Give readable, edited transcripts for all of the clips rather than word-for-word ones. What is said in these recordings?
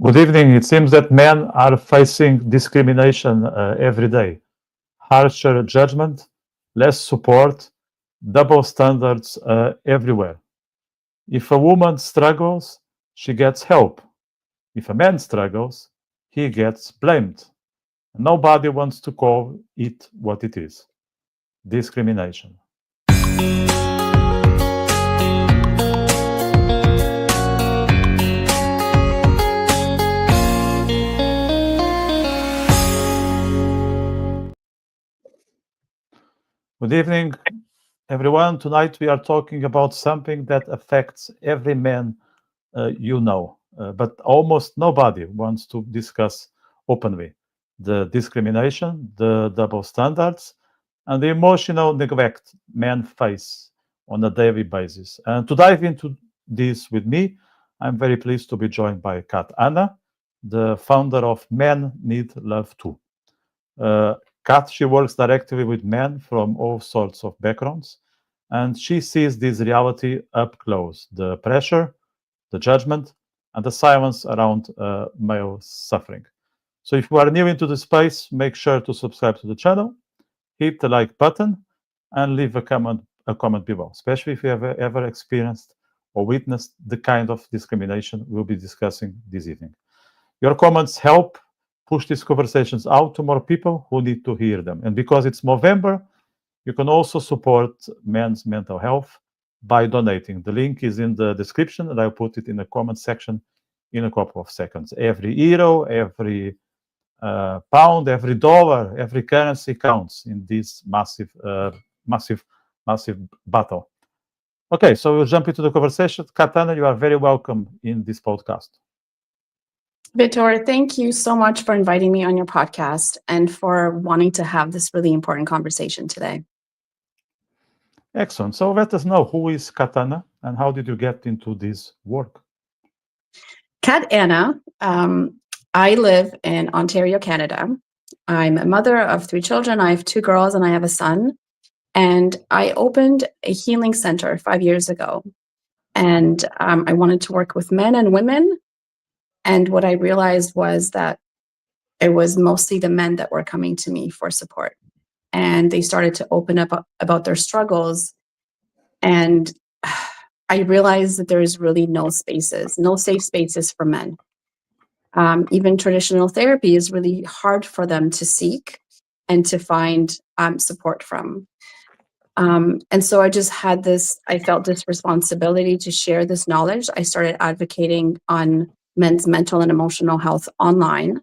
Good evening. It seems that men are facing discrimination every day. Harsher judgment, less support, double standards everywhere. If a woman struggles, she gets help. If a man struggles, he gets blamed. Nobody wants to call it what it is: discrimination. Good evening, everyone. Tonight we are talking about something that affects every man but almost nobody wants to discuss openly: the discrimination, the double standards, and the emotional neglect men face on a daily basis. And to dive into this with me, I'm very pleased to be joined by Kat Anna, the founder of Men Need Love Too. Kat, she works directly with men from all sorts of backgrounds, and she sees this reality up close: the pressure, the judgment, and the silence around male suffering. So if you are new into the space, make sure to subscribe to the channel, hit the like button, and leave a comment below, especially if you have ever experienced or witnessed the kind of discrimination we'll be discussing this evening. Your comments help push these conversations out to more people who need to hear them. And because it's Movember, you can also support men's mental health by donating. The link is in the description, and I'll put it in the comment section in a couple of seconds. Every euro, every pound, every dollar, every currency counts in this massive battle. Okay, so we'll jump into the conversation. Katana, you are very welcome in this podcast. Vitor, thank you so much for inviting me on your podcast and for wanting to have this really important conversation today. Excellent. So let us know, who is Katana and how did you get into this work? Kat Anna, I live in Ontario, Canada. I'm a mother of 3 children. I have 2 girls and I have a son. And I opened a healing center 5 years ago. And I wanted to work with men and women. And what I realized was that it was mostly the men that were coming to me for support. And they started to open up about their struggles. And I realized that there's really no safe spaces for men. Even traditional therapy is really hard for them to seek and to find support from. And so I felt this responsibility to share this knowledge. I started advocating on men's mental and emotional health online.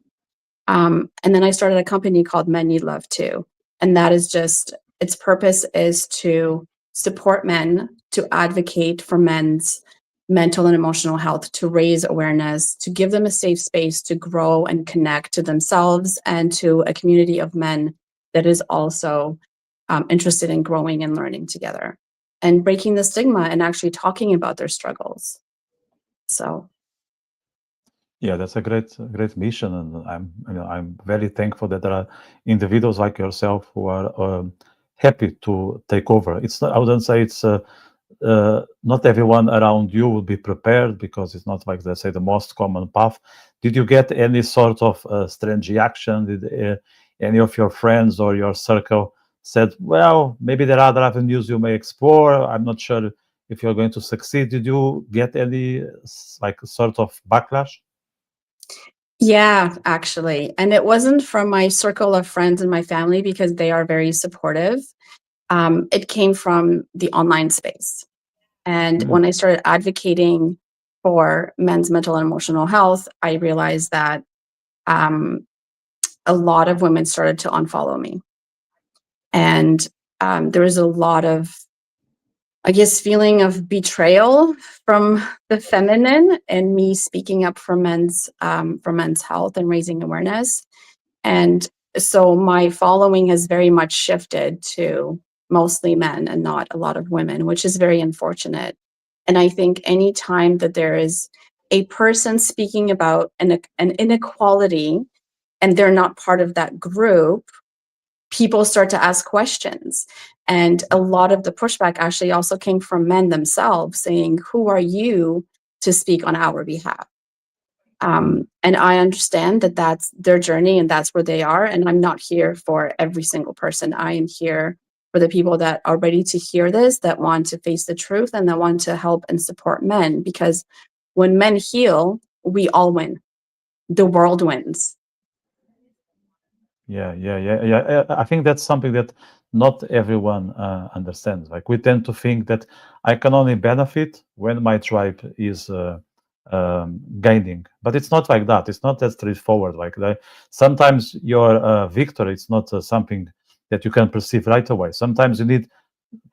And then I started a company called Men Need Love Too. And that is its purpose is to support men, to advocate for men's mental and emotional health, to raise awareness, to give them a safe space to grow and connect to themselves and to a community of men that is also interested in growing and learning together and breaking the stigma and actually talking about their struggles. So. Yeah, that's a great mission, and I'm very thankful that there are individuals like yourself who are happy to take over. I wouldn't say it's not everyone around you will be prepared, because it's not like, let's say, the most common path. Did you get any sort of strange reaction? Did any of your friends or your circle said, well, maybe there are other avenues you may explore, I'm not sure if you're going to succeed? Did you get any sort of backlash? Yeah, actually. And it wasn't from my circle of friends and my family, because they are very supportive. It came from the online space. And when I started advocating for men's mental and emotional health, I realized that a lot of women started to unfollow me. And there was a lot of, I guess, feeling of betrayal from the feminine and me speaking up for men's health and raising awareness. And so my following has very much shifted to mostly men and not a lot of women, which is very unfortunate. And I think any time that there is a person speaking about an inequality and they're not part of that group, people start to ask questions. And a lot of the pushback actually also came from men themselves saying, who are you to speak on our behalf? And I understand that that's their journey and that's where they are. And I'm not here for every single person. I am here for the people that are ready to hear this, that want to face the truth, and that want to help and support men. Because when men heal, we all win. The world wins. Yeah. I think that's something that not everyone understands. Like, we tend to think that I can only benefit when my tribe is gaining, but it's not like that. It's not that straightforward. Like, sometimes your victory is not something that you can perceive right away. Sometimes you need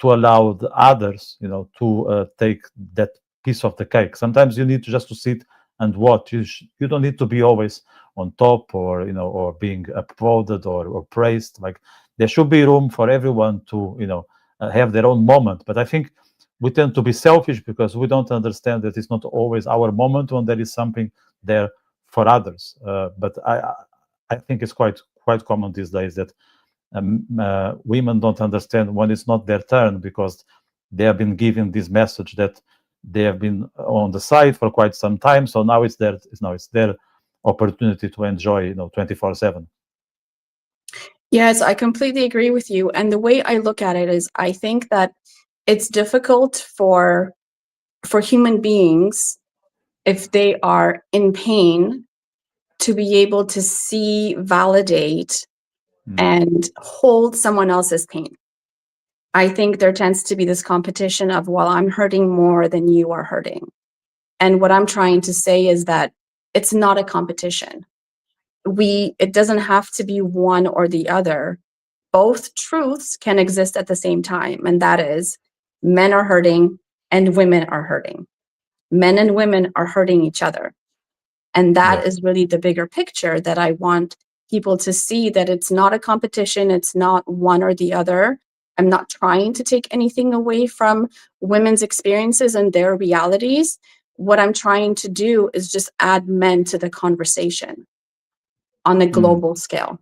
to allow the others, to take that piece of the cake. Sometimes you need to just to sit and watch. You don't need to be always on top, or or being applauded or praised. Like, there should be room for everyone to have their own moment. But I think we tend to be selfish because we don't understand that it's not always our moment when there is something there for others. But I think it's quite common these days that women don't understand when it's not their turn, because they have been given this message that they have been on the side for quite some time. So now it's their opportunity to enjoy 24/7. Yes, I completely agree with you. And the way I look at it is, I think that it's difficult for human beings, if they are in pain, to be able to see, validate, and hold someone else's pain. I think there tends to be this competition of, well, I'm hurting more than you are hurting. And what I'm trying to say is that it's not a competition. It doesn't have to be one or the other. Both truths can exist at the same time. And that is, men are hurting and women are hurting. Men and women are hurting each other. And that is really the bigger picture that I want people to see, that it's not a competition. It's not one or the other. I'm not trying to take anything away from women's experiences and their realities. What I'm trying to do is just add men to the conversation on a global scale.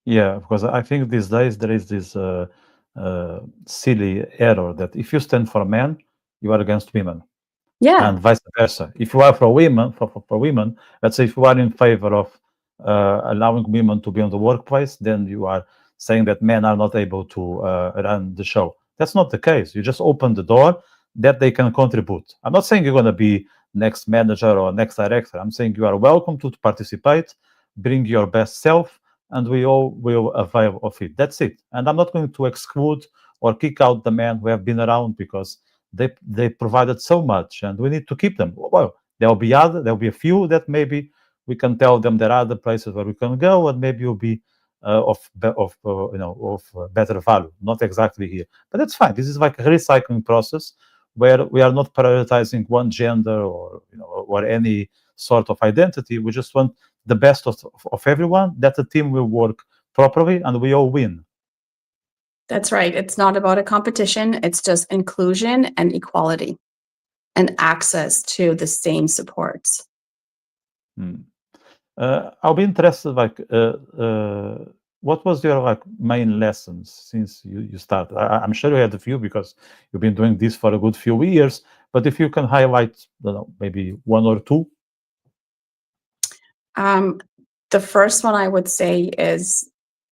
Yeah, because I think these days there is this silly error that if you stand for men, you are against women, Yeah, and vice versa. If you are for women, for women, let's say if you are in favor of allowing women to be on the workplace, then you are saying that men are not able to run the show. That's not the case. You just open the door that they can contribute. I'm not saying you're going to be next manager or next director. I'm saying you are welcome to participate, bring your best self, and we all will avail of it. That's it. And I'm not going to exclude or kick out the men who have been around, because they provided so much, and we need to keep them. Well, there'll be a few that maybe we can tell them there are other places where we can go, and maybe will be of better value. Not exactly here, but that's fine. This is like a recycling process where we are not prioritizing one gender or any sort of identity. We just want the best of everyone, that the team will work properly and we all win. that's right. It's not about a competition. It's just inclusion and equality and access to the same supports. I'll be interested, what was your main lessons since you started? I'm sure you had a few, because you've been doing this for a good few years, but if you can highlight, maybe one or two. The first one I would say is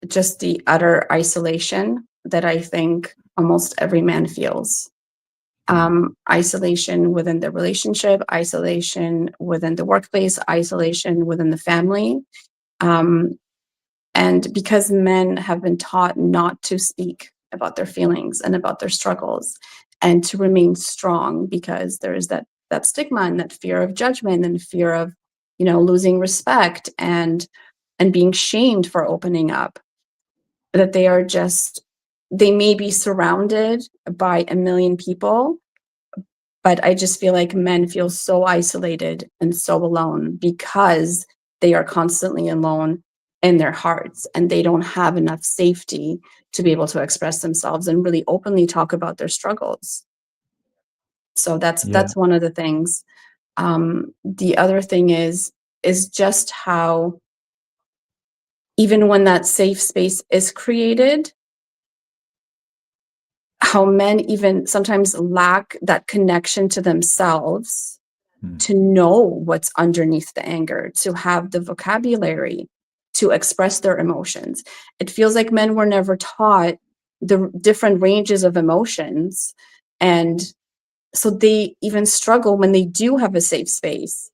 just the utter isolation that I think almost every man feels. Isolation within the relationship, isolation within the workplace, isolation within the family. And because men have been taught not to speak about their feelings and about their struggles, and to remain strong, because there is that stigma and that fear of judgment and fear of losing respect and being shamed for opening up, that they may be surrounded by a million people, but I just feel like men feel so isolated and so alone, because they are constantly alone in their hearts, and they don't have enough safety to be able to express themselves and really openly talk about their struggles. So that's one of the things. The other thing is just how, even when that safe space is created, how men even sometimes lack that connection to themselves to know what's underneath the anger, to have the vocabulary to express their emotions. It feels like men were never taught the different ranges of emotions. And so they even struggle when they do have a safe space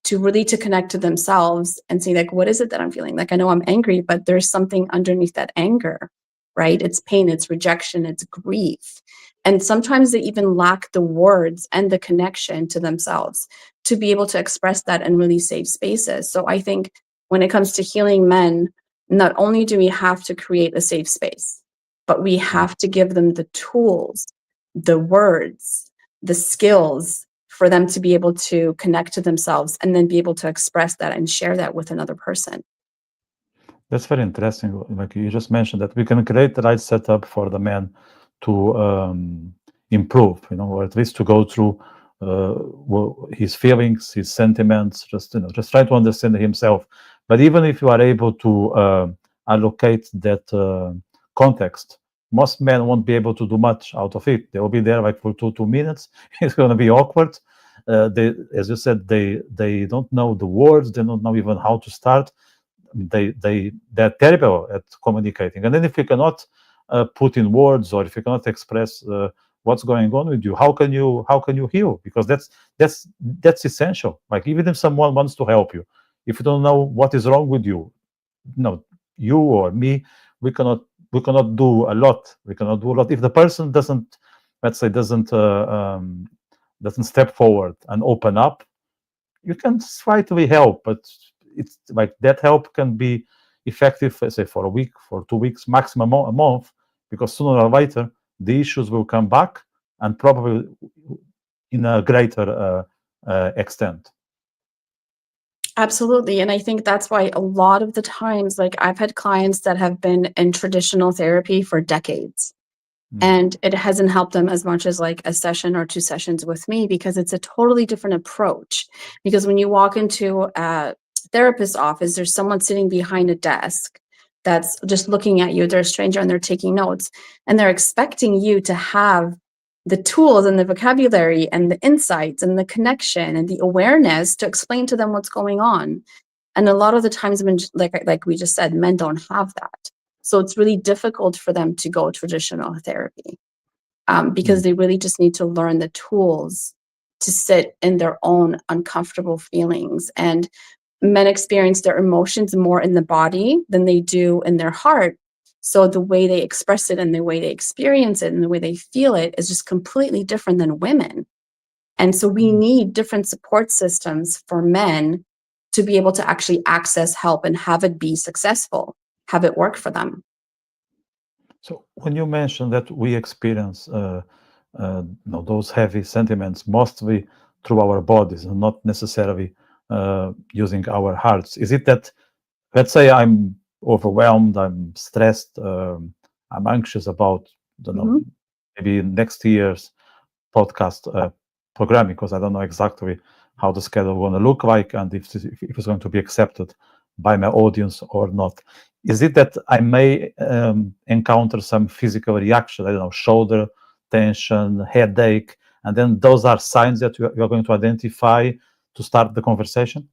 to really to connect to themselves and say, like, what is it that I'm feeling? Like, I know I'm angry, but there's something underneath that anger, right? It's pain, it's rejection, it's grief. And sometimes they even lack the words and the connection to themselves to be able to express that in really safe spaces. So I think when it comes to healing men, not only do we have to create a safe space, but we have to give them the tools, the words, the skills for them to be able to connect to themselves and then be able to express that and share that with another person. That's very interesting. Like you just mentioned that we can create the right setup for the man to improve, or at least to go through his feelings, his sentiments, just try to understand himself. But even if you are able to allocate that context, most men won't be able to do much out of it. They will be there like for two minutes. It's going to be awkward. As you said, they don't know the words. They don't know even how to start. They're terrible at communicating. And then if you cannot put in words, or if you cannot express what's going on with you, how can you heal? Because that's essential. Like, even if someone wants to help you, if you don't know what is wrong with you, you or me, we cannot do a lot. We cannot do a lot if the person doesn't, let's say, doesn't step forward and open up. You can slightly help, but it's like that help can be effective, let's say, for a week, for 2 weeks, maximum a month, because sooner or later the issues will come back, and probably in a greater extent. Absolutely. And I think that's why a lot of the times, like, I've had clients that have been in traditional therapy for decades, and it hasn't helped them as much as like a session or 2 sessions with me, because it's a totally different approach. Because when you walk into a therapist's office, there's someone sitting behind a desk that's just looking at you. They're a stranger and they're taking notes, and they're expecting you to have the tools and the vocabulary and the insights and the connection and the awareness to explain to them what's going on. And a lot of the times, when, like we just said, men don't have that. So it's really difficult for them to go traditional therapy, because they really just need to learn the tools to sit in their own uncomfortable feelings. And men experience their emotions more in the body than they do in their heart. So the way they express it and the way they experience it and the way they feel it is just completely different than women. And so we need different support systems for men to be able to actually access help and have it be successful, have it work for them. So when you mention that we experience those heavy sentiments mostly through our bodies and not necessarily using our hearts, is it that, let's say, I'm overwhelmed, I'm stressed, I'm anxious about, maybe next year's podcast programming, because I don't know exactly how the schedule is going to look like, and if it's going to be accepted by my audience or not. Is it that I may encounter some physical reaction, I don't know, shoulder tension, headache, and then those are signs that you're going to identify to start the conversation?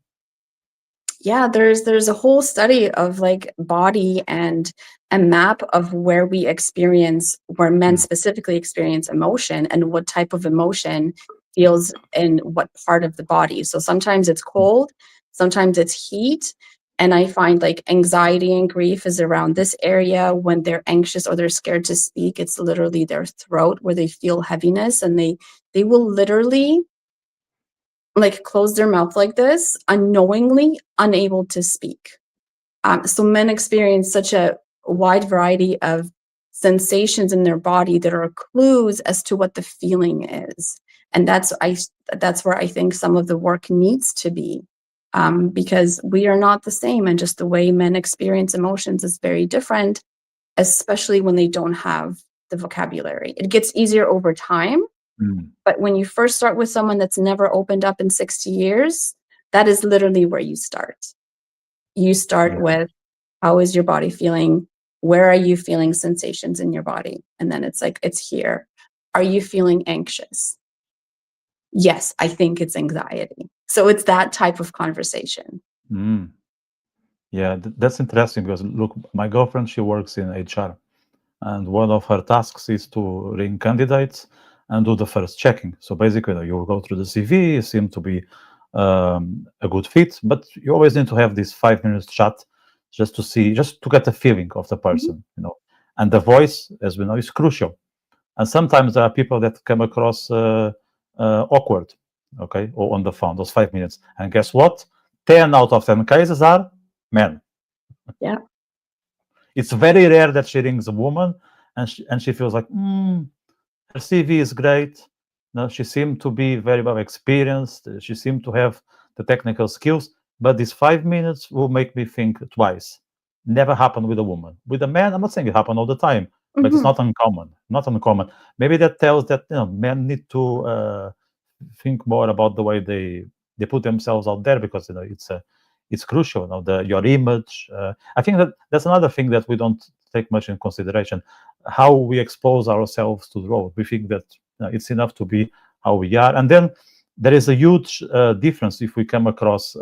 Yeah, there's a whole study of like body and a map of where men specifically experience emotion and what type of emotion feels in what part of the body. So sometimes it's cold, sometimes it's heat. And I find like anxiety and grief is around this area. When they're anxious or they're scared to speak, it's literally their throat where they feel heaviness, and they will literally like close their mouth like this, unknowingly unable to speak. So men experience such a wide variety of sensations in their body that are clues as to what the feeling is. And that's where I think some of the work needs to be, because we are not the same, and just the way men experience emotions is very different, especially when they don't have the vocabulary. It gets easier over time, but when you first start with someone that's never opened up in 60 years, that is literally where you start. You start with, how is your body feeling? Where are you feeling sensations in your body? And then it's like, it's here. Are you feeling anxious? yes, I think it's anxiety. So it's that type of conversation. Mm. Yeah, that's interesting because look, my girlfriend, she works in HR, and one of her tasks is to ring candidates and do the first checking. So basically, you go through the CV, you seem to be a good fit, but you always need to have this 5 minutes chat just to see, just to get a feeling of the person, And the voice, as we know, is crucial. And sometimes there are people that come across awkward, okay, or on the phone, those 5 minutes. And guess what? 10 out of 10 cases are men. Yeah. It's very rare that she rings a woman and she feels like, her CV is great. No, she seemed to be very well experienced. She seemed to have the technical skills, but these 5 minutes will make me think twice. Never happened with a woman. With a man, I'm not saying it happened all the time, but it's not uncommon. Not uncommon. Maybe that tells that men need to think more about the way they put themselves out there, because it's crucial. Your image. I think that's another thing that we don't take much in consideration. How we expose ourselves to the world. We think that it's enough to be how we are, and then there is a huge difference if we come across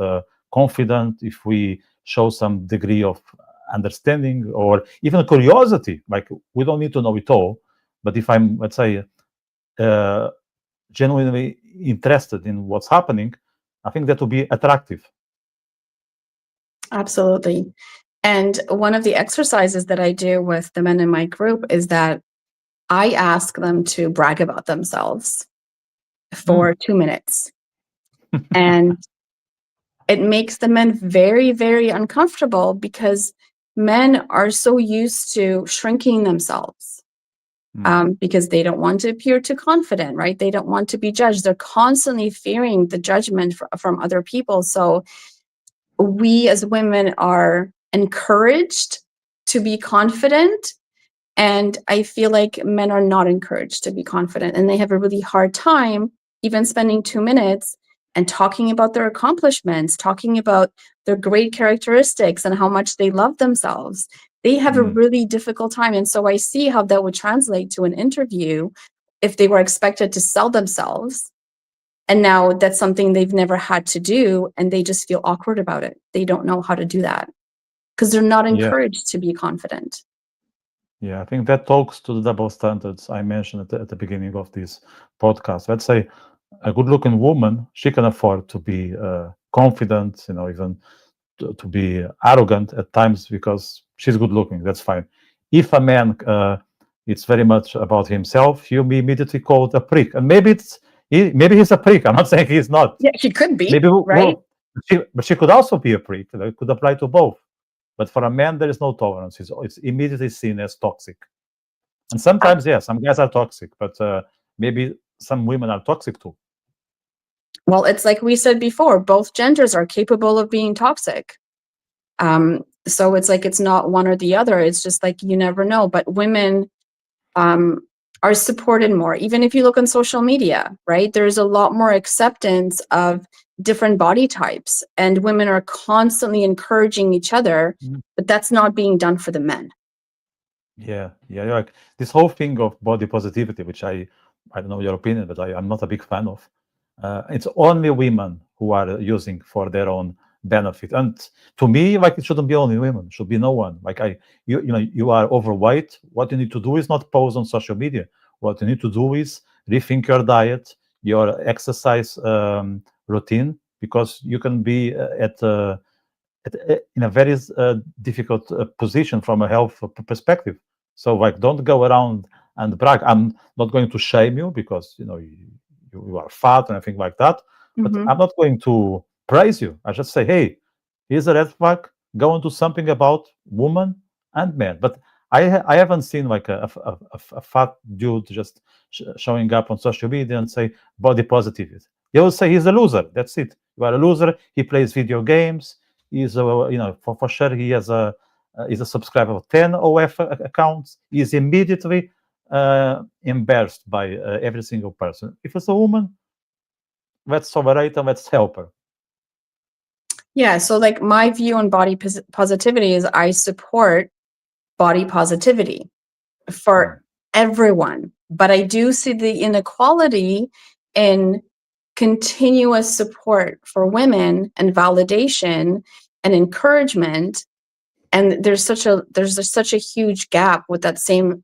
confident, if we show some degree of understanding or even curiosity. Like, we don't need to know it all, but if I'm, let's say, genuinely interested in what's happening, I think that will be attractive. Absolutely. And one of the exercises that I do with the men in my group is that I ask them to brag about themselves for 2 minutes. And it makes the men very, very uncomfortable because men are so used to shrinking themselves because they don't want to appear too confident, right? They don't want to be judged. They're constantly fearing the judgment from other people. So we as women are encouraged to be confident. And I feel like men are not encouraged to be confident, and they have a really hard time even spending 2 minutes and talking about their accomplishments, talking about their great characteristics and how much they love themselves. They have a really difficult time. And so I see how that would translate to an interview if they were expected to sell themselves. And now that's something they've never had to do, and they just feel awkward about it. They don't know how to do that because they're not encouraged to be confident. Yeah, I think that talks to the double standards I mentioned at the beginning of this podcast. Let's say a good-looking woman, she can afford to be confident, even to be arrogant at times because she's good-looking. That's fine. If a man, it's very much about himself, he'll be immediately called a prick, and maybe he's a prick. I'm not saying he's not. Yeah, he could be. Maybe, right? But she could also be a prick. It could apply to both. But for a man, there is no tolerance. It's immediately seen as toxic. And sometimes, yes, some guys are toxic, but maybe some women are toxic too. Well, it's like we said before, both genders are capable of being toxic. So it's like it's not one or the other. It's just like you never know. But women are supported more. Even if you look on social media, right? There's a lot more acceptance of different body types, and women are constantly encouraging each other, but that's not being done for the men. Yeah, like this whole thing of body positivity, which I don't know your opinion, but I'm not a big fan of. It's only women who are using for their own benefit, and to me, like, it shouldn't be only women. It should be no one. Like, you are overweight. What you need to do is not post on social media. What you need to do is rethink your diet, your exercise routine, because you can be in a very difficult position from a health perspective. So, like, don't go around and brag. I'm not going to shame you because you are fat and everything like that. But I'm not going to praise you. I just say, hey, here's a red flag. Go and do something about women and men. But I haven't seen like a fat dude just showing up on social media and say body positivity. They will say he's a loser. That's it. You are a loser. He plays video games. He's for sure he has is a subscriber of 10 OF accounts. He's immediately embarrassed by every single person. If it's a woman, let's tolerate her, let's help her. Yeah, so like my view on body positivity is I support body positivity for everyone, but I do see the inequality in continuous support for women and validation and encouragement. And there's such a huge gap with that same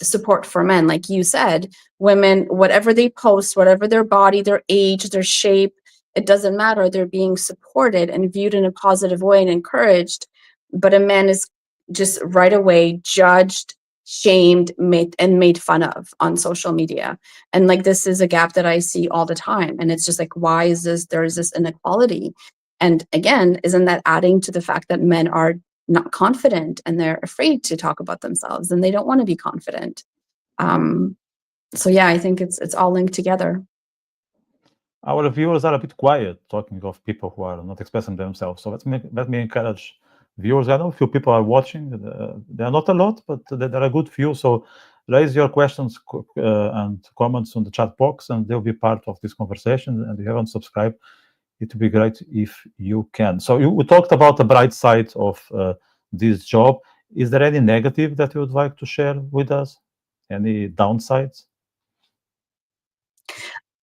support for men. Like you said, women, whatever they post, whatever their body, their age, their shape, it doesn't matter. They're being supported and viewed in a positive way and encouraged. But a man is just right away judged, shamed, made fun of on social media. And like, this is a gap that I see all the time. And it's just like, why is there's this inequality? And again, isn't that adding to the fact that men are not confident and they're afraid to talk about themselves and they don't want to be confident? So yeah, I think it's all linked together. Our viewers are a bit quiet talking of people who are not expressing themselves. So let me encourage viewers. I know a few people are watching. There are not a lot, but there are a good few. So raise your questions and comments on the chat box, and they'll be part of this conversation. And if you haven't subscribed, it would be great if you can. So we talked about the bright side of this job. Is there any negative that you would like to share with us? Any downsides?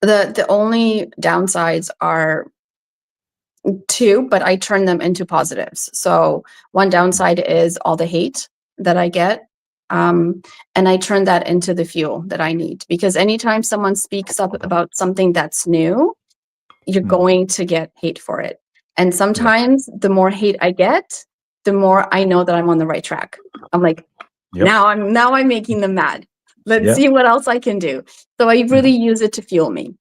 The only downsides are two, but I turn them into positives. So one downside is all the hate that I get. And I turn that into the fuel that I need, because anytime someone speaks up about something that's new, you're going to get hate for it. And sometimes the more hate I get, the more I know that I'm on the right track. I'm like, now I'm making them mad. Let's see what else I can do. So I really use it to fuel me.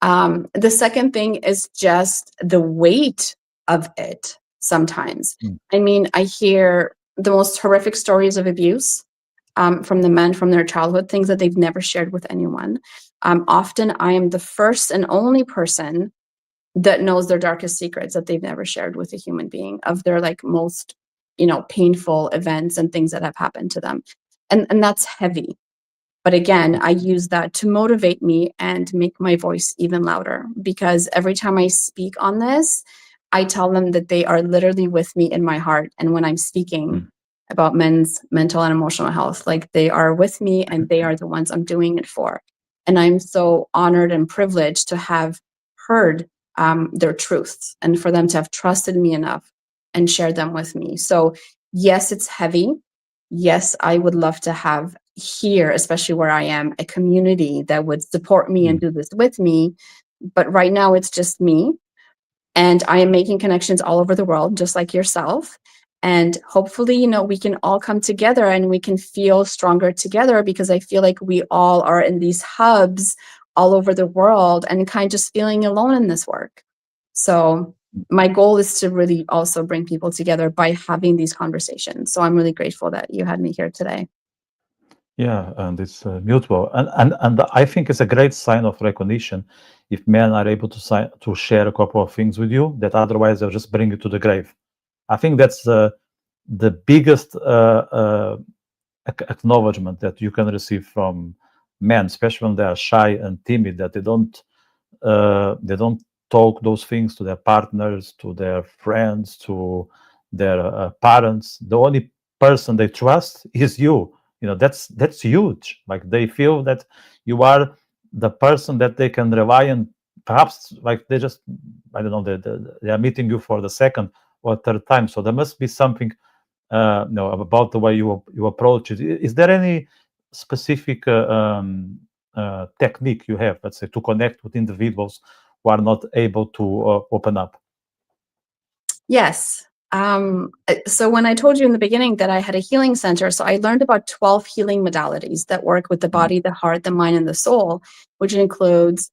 The second thing is just the weight of it sometimes. I mean, I hear the most horrific stories of abuse from the men from their childhood, things that they've never shared with anyone. Often I am the first and only person that knows their darkest secrets that they've never shared with a human being, of their like most, painful events and things that have happened to them. And that's heavy. But again, I use that to motivate me and make my voice even louder, because every time I speak on this, I tell them that they are literally with me in my heart. And when I'm speaking about men's mental and emotional health, like, they are with me and they are the ones I'm doing it for. And I'm so honored and privileged to have heard their truths and for them to have trusted me enough and shared them with me. So yes, it's heavy. Yes, I would love to have here, especially where I am, a community that would support me and do this with me. But right now it's just me. And I am making connections all over the world, just like yourself. And hopefully, we can all come together and we can feel stronger together, because I feel like we all are in these hubs all over the world and kind of just feeling alone in this work. So my goal is to really also bring people together by having these conversations. So I'm really grateful that you had me here today. Yeah, and it's mutual, and I think it's a great sign of recognition if men are able to share a couple of things with you that otherwise they'll just bring you to the grave. I think that's the biggest acknowledgement that you can receive from men, especially when they are shy and timid, that they don't talk those things to their partners, to their friends, to their parents. The only person they trust is you. That's huge. Like, they feel that you are the person that they can rely on. Perhaps like they just, I don't know, they are meeting you for the second or third time. So there must be something about the way you approach it. Is there any specific technique you have, let's say, to connect with individuals who are not able to open up? Yes. So when I told you in the beginning that I had a healing center, so I learned about 12 healing modalities that work with the body, the heart, the mind, and the soul, which includes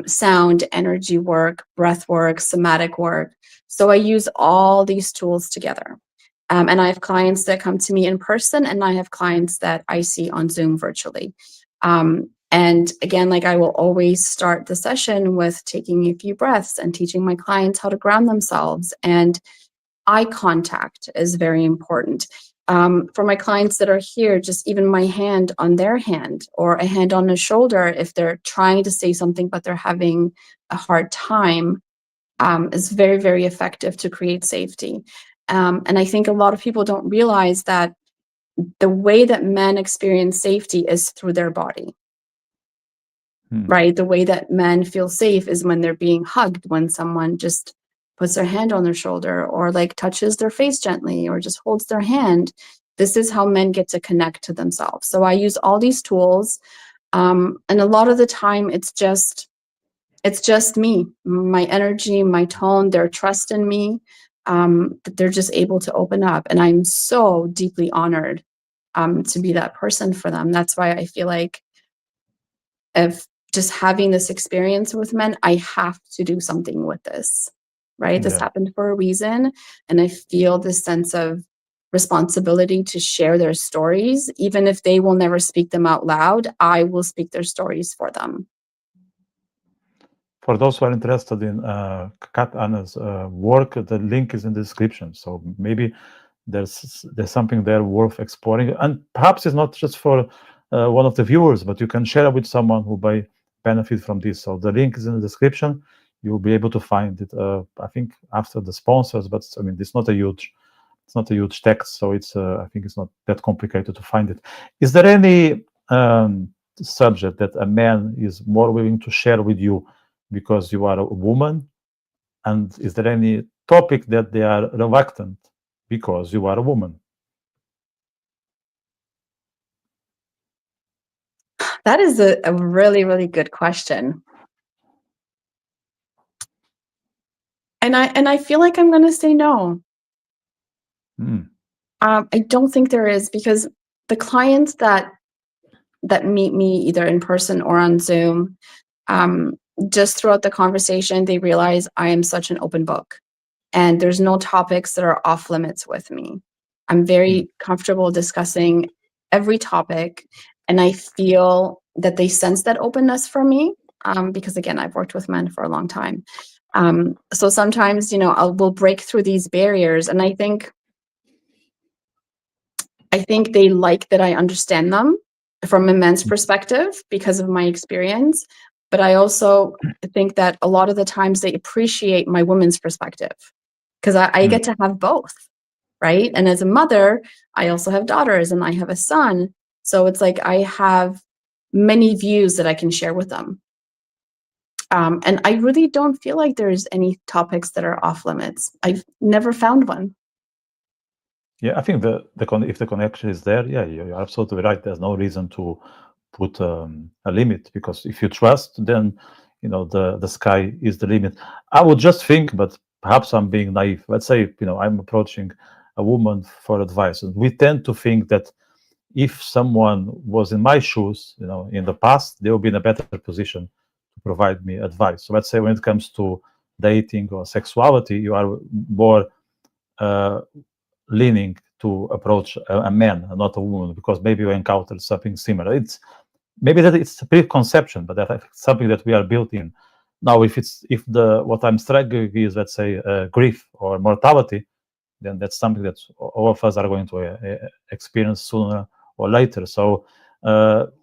sound, energy work, breath work, somatic work. So I use all these tools together. And I have clients that come to me in person, and I have clients that I see on Zoom virtually. And again, like, I will always start the session with taking a few breaths and teaching my clients how to ground themselves. And eye contact is very important. For my clients that are here, just even my hand on their hand or a hand on the shoulder, if they're trying to say something but they're having a hard time, is very, very effective to create safety. And I think a lot of people don't realize that the way that men experience safety is through their body. right? The way that men feel safe is when they're being hugged, when someone just puts their hand on their shoulder or like touches their face gently or just holds their hand. This is how men get to connect to themselves. So I use all these tools. And a lot of the time it's just me, my energy, my tone, their trust in me, that they're just able to open up. And I'm so deeply honored to be that person for them. That's why I feel like if just having this experience with men, I have to do something with this, right? This happened for a reason. And I feel this sense of responsibility to share their stories. Even if they will never speak them out loud, I will speak their stories for them. For those who are interested in Kat Anna's work, the link is in the description. So maybe there's something there worth exploring. And perhaps it's not just for one of the viewers, but you can share it with someone who may benefit from this. So the link is in the description. You'll be able to find it, I think, after the sponsors, but I mean, it's not a huge text, so it's I think it's not that complicated to find it. Is there any subject that a man is more willing to share with you because you are a woman? And is there any topic that they are reluctant because you are a woman? That is a really, really good question. And I feel like I'm going to say no. I don't think there is, because the clients that meet me either in person or on Zoom, just throughout the conversation, they realize I am such an open book and there's no topics that are off limits with me. I'm very comfortable discussing every topic, and I feel that they sense that openness from me, because again, I've worked with men for a long time. So sometimes, we'll break through these barriers, and I think they like that I understand them from a men's perspective because of my experience. But I also think that a lot of the times they appreciate my woman's perspective, because I get to have both, right? And as a mother, I also have daughters and I have a son. So it's like I have many views that I can share with them. And I really don't feel like there's any topics that are off limits. I've never found one. Yeah, I think if the connection is there, yeah, you're absolutely right. There's no reason to put a limit, because if you trust, then the sky is the limit. I would just think, but perhaps I'm being naive. Let's say I'm approaching a woman for advice, and we tend to think that if someone was in my shoes, in the past, they will be in a better position to provide me advice. So let's say when it comes to dating or sexuality, you are more leaning to approach a man, not a woman, because maybe you encountered something similar. It's maybe that it's a preconception, but that's something that we are built in. Now, if what I'm struggling is, let's say, grief or mortality, then that's something that all of us are going to experience sooner or later. So,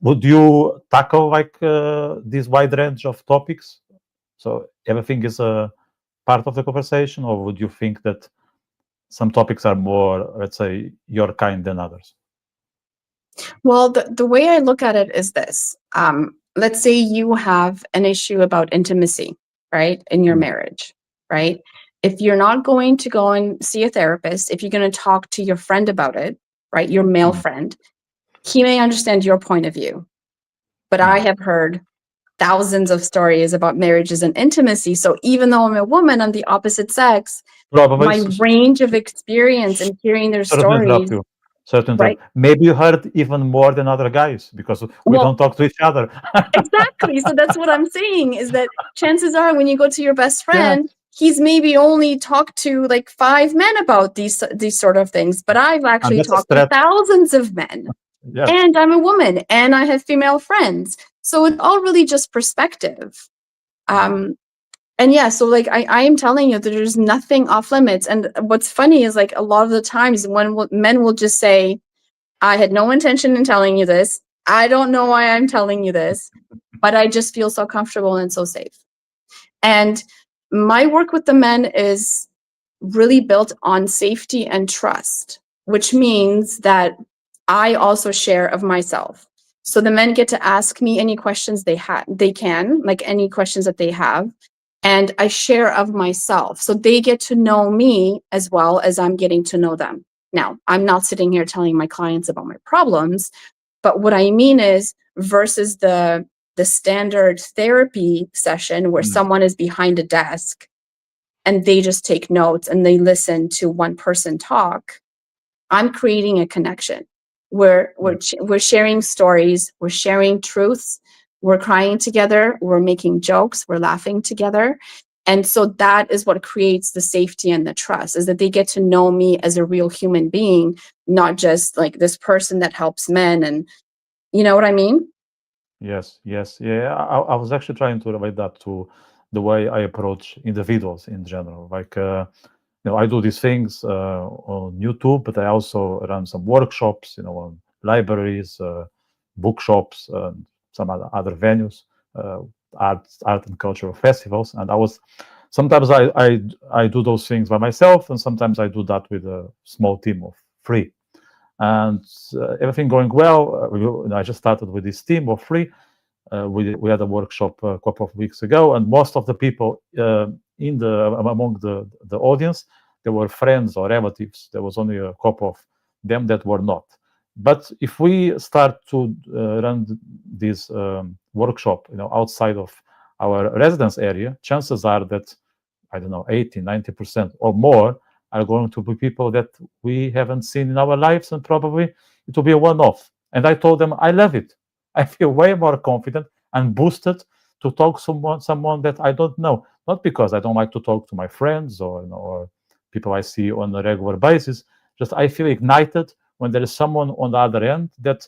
would you tackle this wide range of topics? So everything is a part of the conversation, or would you think that some topics are more, let's say, your kind than others? Well, the way I look at it is this. Let's say you have an issue about intimacy, right, in your marriage, right? If you're not going to go and see a therapist, if you're going to talk to your friend about it, right, your male friend, he may understand your point of view. But I have heard thousands of stories about marriages and intimacy. So even though I'm a woman, I'm the opposite sex, my range of experience and hearing their stories. Right. Maybe you heard even more than other guys, because we don't talk to each other. Exactly. So that's what I'm saying, is that chances are when you go to your best friend, he's maybe only talked to like 5 men about these sort of things, but I've actually talked to thousands of men. Yes. And I'm a woman and I have female friends. So it's all really just perspective. And yeah, so like I am telling you that there's nothing off limits. And what's funny is, like, a lot of the times when men will just say, I had no intention in telling you this. I don't know why I'm telling you this, but I just feel so comfortable and so safe. And my work with the men is really built on safety and trust, which means that I also share of myself. So the men get to ask me any questions they can, like any questions that they have. And I share of myself. So they get to know me as well as I'm getting to know them. Now, I'm not sitting here telling my clients about my problems, but what I mean is versus the standard therapy session where someone is behind a desk and they just take notes and they listen to one person talk, I'm creating a connection where we're sharing stories, we're sharing truths, we're crying together, we're making jokes, we're laughing together. And so that is what creates the safety and the trust, is that they get to know me as a real human being, not just like this person that helps men. And you know what I mean? Yes, yes, yeah. I was actually trying to relate that to the way I approach individuals in general. Like, I do these things on YouTube, but I also run some workshops, on libraries, bookshops, some other venues, art and cultural festivals. And sometimes I do those things by myself, and sometimes I do that with a small team of three. And everything going well. I just started with this team of three. We had a workshop a couple of weeks ago, and most of the people among the audience, they were friends or relatives. There was only a couple of them that were not. But if we start to run this workshop, outside of our residence area, chances are that, I don't know, 80, 90% or more are going to be people that we haven't seen in our lives, and probably it will be a one-off. And I told them, I love it. I feel way more confident and boosted to talk to someone that I don't know. Not because I don't like to talk to my friends or people I see on a regular basis. Just I feel ignited when there is someone on the other end that,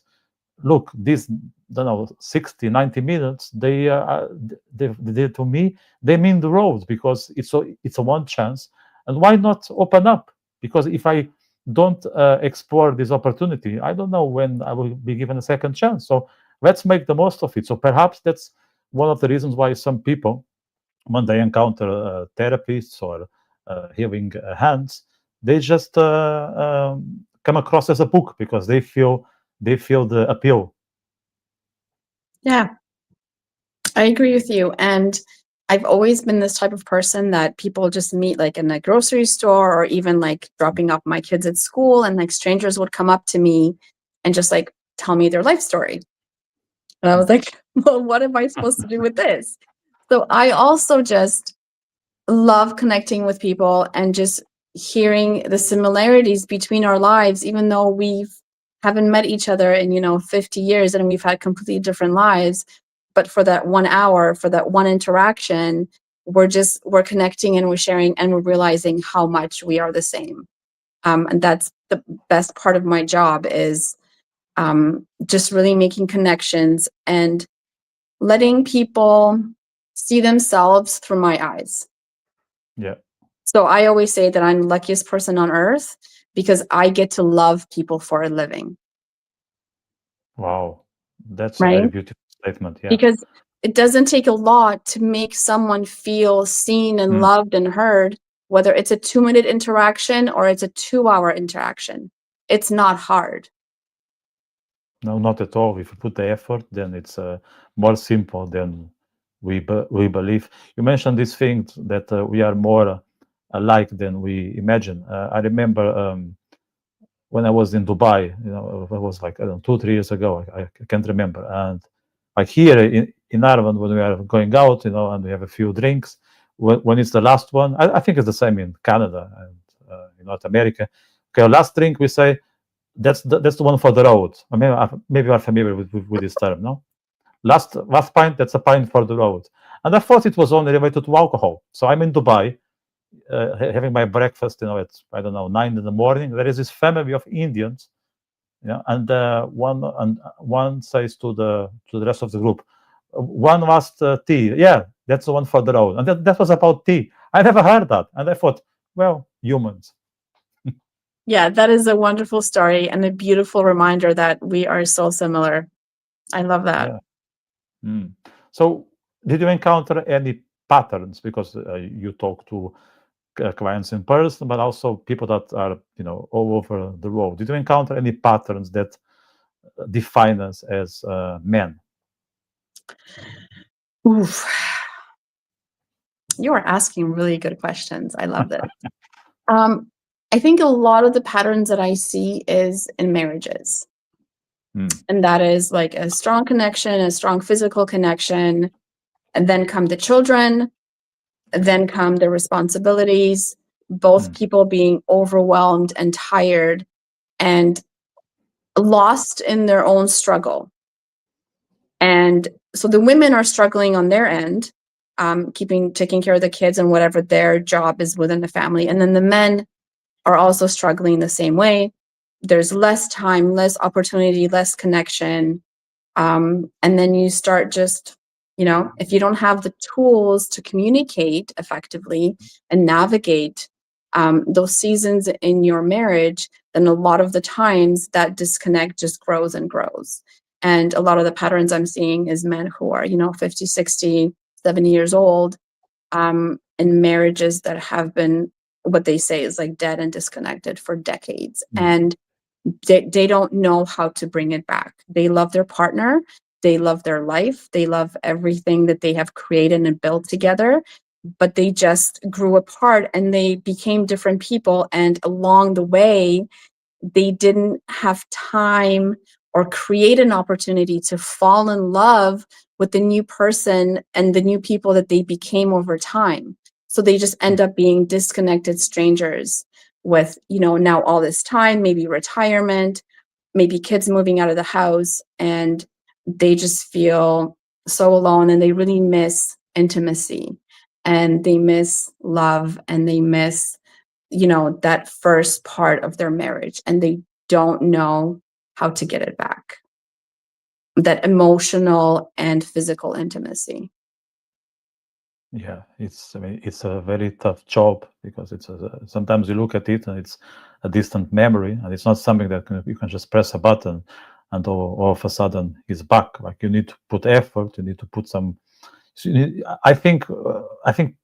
look, these, don't know, 60, 90 minutes, they to me, they mean the road, because it's a one chance. And why not open up? Because if I don't explore this opportunity, I don't know when I will be given a second chance. So let's make the most of it. So perhaps that's one of the reasons why some people, when they encounter therapists or healing hands, they just come across as a book, because they feel the appeal. Yeah, I agree with you. And I've always been this type of person that people just meet like in a grocery store, or even like dropping off my kids at school, and like strangers would come up to me and just like tell me their life story. And I was like, well, what am I supposed to do with this? So I also just love connecting with people and just hearing the similarities between our lives, even though we haven't met each other in 50 years and we've had completely different lives. But for that 1 hour, for that one interaction, we're connecting and we're sharing and we're realizing how much we are the same. And that's the best part of my job, is just really making connections and letting people see themselves through my eyes. Yeah. So I always say that I'm the luckiest person on earth because I get to love people for a living. Wow, that's a very Right? beautiful statement. Yeah. Because it doesn't take a lot to make someone feel seen and loved and heard, whether it's a 2-minute interaction or it's a 2-hour interaction. It's not hard. No, not at all. If you put the effort, then it's more simple than we believe. You mentioned this thing that we are more alike than we imagine. I remember when I was in Dubai, it was like, I don't know, 2-3 years ago. I can't remember. And like here in Ireland, when we are going out, and we have a few drinks, when it's the last one, I think it's the same in Canada and in North America. Okay, last drink, we say, that's the one for the road. I mean, maybe you are familiar with this term, no? Last pint, that's a pint for the road. And I thought it was only related to alcohol. So I'm in Dubai, having my breakfast, at, I don't know, 9 in the morning. There is this family of Indians, and one says to the rest of the group, one last tea. Yeah, that's the one for the road. And that was about tea. I never heard that. And I thought, well, humans. Yeah, that is a wonderful story and a beautiful reminder that we are so similar. I love that. Yeah. So did you encounter any patterns, because you talk to clients in person, but also people that are all over the world? Did you encounter any patterns that define us as men? Oof. You are asking really good questions. I love this. I think a lot of the patterns that I see is in marriages. And that is like a strong connection, a strong physical connection, and then come the children, and then come the responsibilities, both people being overwhelmed and tired and lost in their own struggle. And so the women are struggling on their end, taking care of the kids and whatever their job is within the family. And then the men are also struggling the same way. There's less time, less opportunity, less connection. And then you start just, if you don't have the tools to communicate effectively and navigate those seasons in your marriage, then a lot of the times that disconnect just grows and grows. And a lot of the patterns I'm seeing is men who are, 50, 60, 70 years old in marriages that have been what they say is like dead and disconnected for decades. And they don't know how to bring it back. They love their partner. They love their life. They love everything that they have created and built together, but they just grew apart and they became different people. And along the way, they didn't have time or create an opportunity to fall in love with the new person and the new people that they became over time. So they just end up being disconnected strangers with, now all this time, maybe retirement, maybe kids moving out of the house, and they just feel so alone and they really miss intimacy and they miss love and they miss, that first part of their marriage, and they don't know how to get it back. That emotional and physical intimacy. Yeah, it's a very tough job because sometimes you look at it and it's a distant memory, and it's not something that you can just press a button and all of a sudden it's back. Like, you need to put effort, you need to put some. I think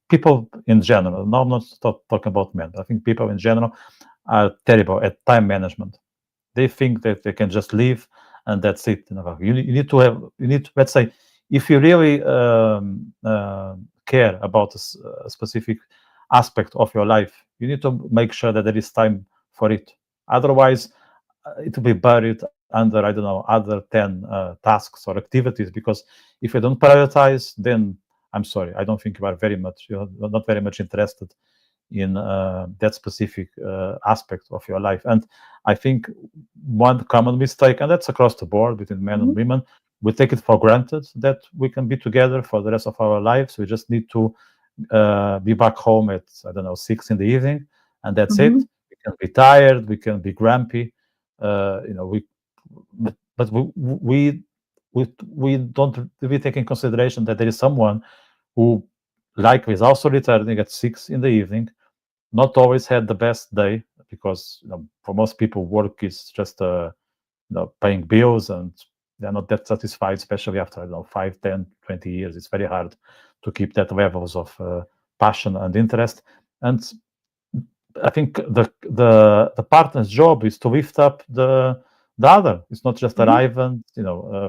people in general. Now I'm not talking about men. I think people in general are terrible at time management. They think that they can just leave and that's it. You need to let's say, if you really care about a specific aspect of your life, you need to make sure that there is time for it. Otherwise, it will be buried under, I don't know, other 10 tasks or activities. Because if you don't prioritize, then I'm sorry, I don't think you're not very much interested in that specific aspect of your life. And I think one common mistake, and that's across the board between men and women, we take it for granted that we can be together for the rest of our lives. We just need to be back home at, I don't know, 6 in the evening, and that's it. We can be tired, we can be grumpy, but we don't really take in consideration that there is someone who likely is also returning at 6 in the evening, not always had the best day, because for most people work is just paying bills, and they're not that satisfied, especially after 5, 10, 20 years. It's very hard to keep that levels of passion and interest. And I think the partner's job is to lift up the other. It's not just arrive and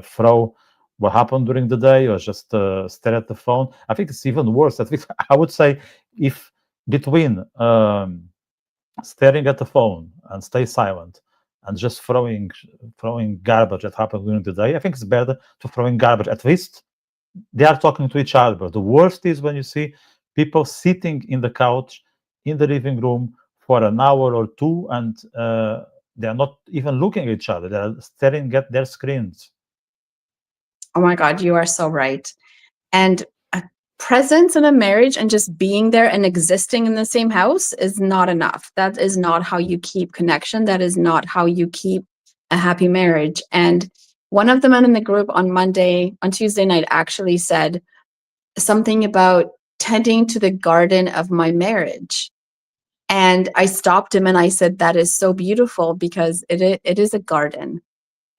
throw what happened during the day or just stare at the phone. I think it's even worse. At least I would say, if between staring at the phone and stay silent and just throwing garbage that happened during the day, I think it's better to throwing garbage. At least they are talking to each other. But the worst is when you see people sitting in the couch in the living room for an hour or two, and they are not even looking at each other. They are staring at their screens. Oh my God, you are so right. And a presence in a marriage and just being there and existing in the same house is not enough. That is not how you keep connection. That is not how you keep a happy marriage. And one of the men in the group on Tuesday night actually said something about tending to the garden of my marriage. And I stopped him and I said, that is so beautiful, because it is a garden.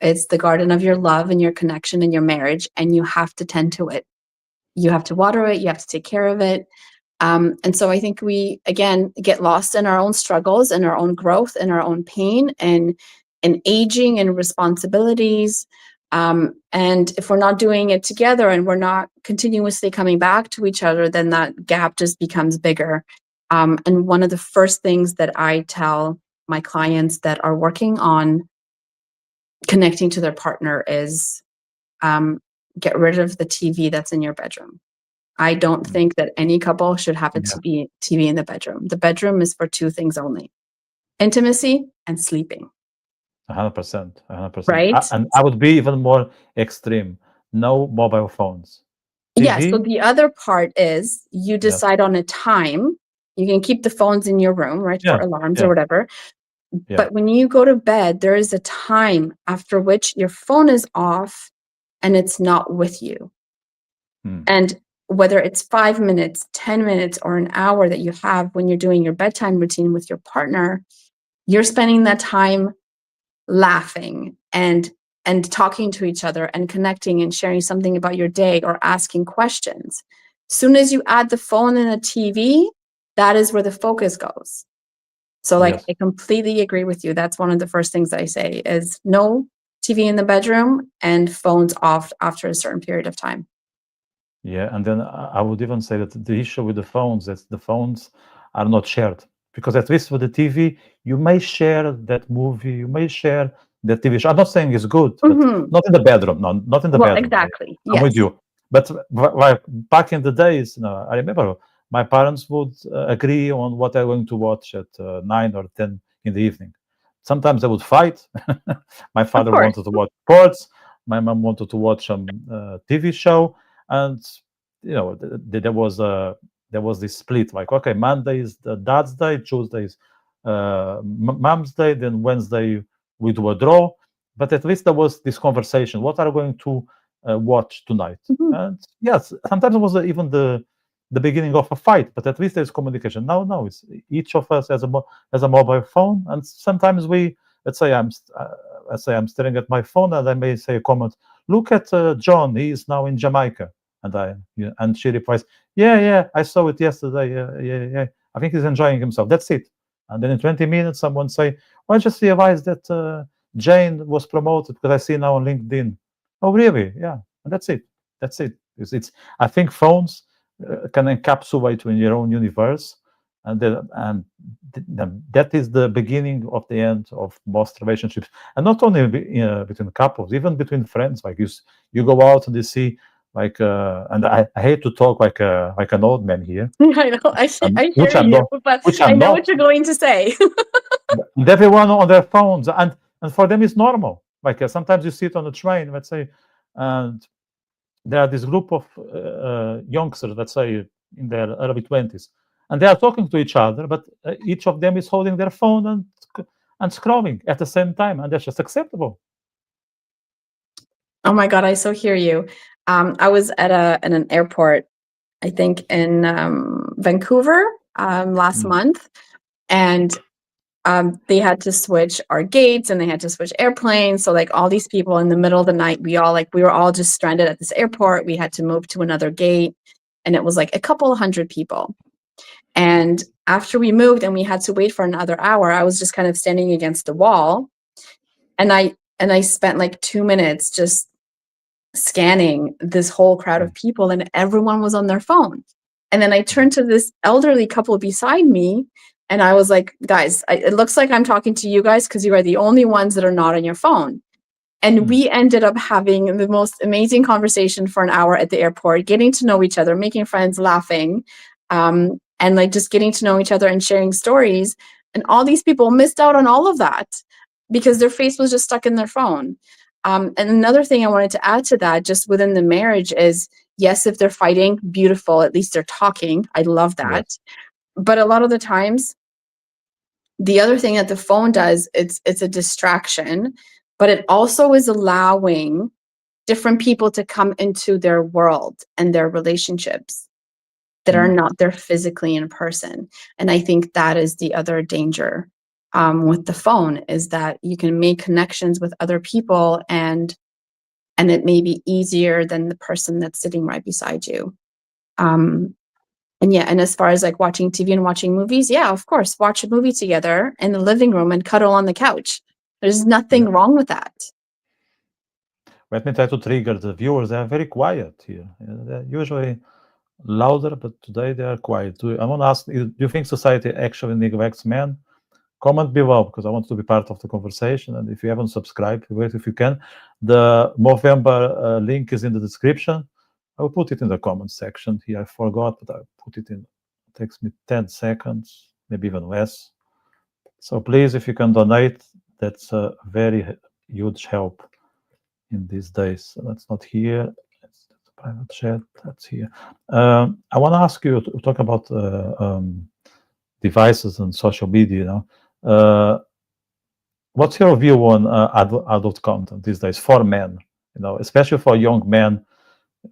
It's the garden of your love and your connection and your marriage, and you have to tend to it. You have to water it. You have to take care of it. And so I think we, again, get lost in our own struggles and our own growth and our own pain. And aging and responsibilities. And if we're not doing it together and we're not continuously coming back to each other, then that gap just becomes bigger. And one of the first things that I tell my clients that are working on connecting to their partner is get rid of the TV that's in your bedroom. I don't think that any couple should have a TV in the bedroom. The bedroom is for two things only: intimacy and sleeping. 100%, 100%. Right? And I would be even more extreme. No mobile phones. Yes. So TV, the other part is you decide on a time. You can keep the phones in your room, right, for alarms or whatever. But when you go to bed, there is a time after which your phone is off and it's not with you. And whether it's 5 minutes, 10 minutes, or an hour that you have when you're doing your bedtime routine with your partner, you're spending that time laughing and talking to each other and connecting and sharing something about your day or asking questions. Soon as you add the phone and the TV, that is where the focus goes. So like, I completely agree with you. That's one of the first things I say is no TV in the bedroom and phones off after a certain period of time. Yeah, and then I would even say that the issue with the phones is the phones are not shared. Because at least with the TV, you may share that movie, you may share the TV show. I'm not saying it's good, but not in the bedroom. No, not in the bedroom. Exactly. I'm with you. But like back in the days, I remember my parents would agree on what they're going to watch at 9 or 10 in the evening. Sometimes they would fight. My father wanted to watch sports. My mom wanted to watch some TV show. And there was this split, like, okay, Monday is the dad's day, Tuesday is mom's day, then Wednesday we do a draw. But at least there was this conversation: what are we going to watch tonight? And yes, sometimes it was even the beginning of a fight, but at least there's communication. No, it's each of us has a mobile phone, and sometimes let's say I'm staring at my phone, and I may say a comment: look at John, he is now in Jamaica. And she replies, yeah, I saw it yesterday. Yeah. I think he's enjoying himself. That's it. And then in 20 minutes, someone say, well, I just realized that Jane was promoted because I see now on LinkedIn. Oh, really? Yeah. And that's it. It's I think phones can encapsulate you in your own universe. And that is the beginning of the end of most relationships. And not only between couples, even between friends. Like you go out and you see, like, and I hate to talk like an old man here. I know, I hear you, but I know what you're going to say. And everyone on their phones, and for them it's normal. Like sometimes you sit on a train, let's say, and there are this group of youngsters, let's say in their early 20s, and they are talking to each other, but each of them is holding their phone and scrolling at the same time, and that's just acceptable. Oh my God, I so hear you. I was at an airport, I think in Vancouver last month, and they had to switch our gates and they had to switch airplanes. So like all these people in the middle of the night, we were all just stranded at this airport. We had to move to another gate, and it was like a couple hundred people. And after we moved and we had to wait for another hour, I was just kind of standing against the wall, and I spent like 2 minutes just scanning this whole crowd of people, and everyone was on their phone. And then I turned to this elderly couple beside me, and I was like, guys, it looks like I'm talking to you guys because you are the only ones that are not on your phone. And we ended up having the most amazing conversation for an hour at the airport, getting to know each other, making friends, laughing, and like just getting to know each other and sharing stories. And all these people missed out on all of that because their face was just stuck in their phone. And another thing I wanted to add to that, just within the marriage, is yes, if they're fighting, beautiful, at least they're talking. I love that. Yes. But a lot of the times, the other thing that the phone does, it's a distraction, but it also is allowing different people to come into their world and their relationships that are not there physically in person. And I think that is the other danger with the phone, is that you can make connections with other people, and it may be easier than the person that's sitting right beside you. And as far as like watching TV and watching movies, yeah, of course, watch a movie together in the living room and cuddle on the couch. There's nothing wrong with that. Let me try to trigger the viewers. They are very quiet here. They're usually louder, but today they are quiet. I want to ask, do you think society actually neglects men? Comment below, because I want to be part of the conversation. And if you haven't subscribed, wait if you can. The Movember link is in the description. I will put it in the comment section here. I forgot, but I put it in. It takes me 10 seconds, maybe even less. So please, if you can donate, that's a very huge help in these days. So that's not here. It's the private chat. That's here. I want to ask you to talk about devices and social media. What's your view on adult content these days for men? Especially for young men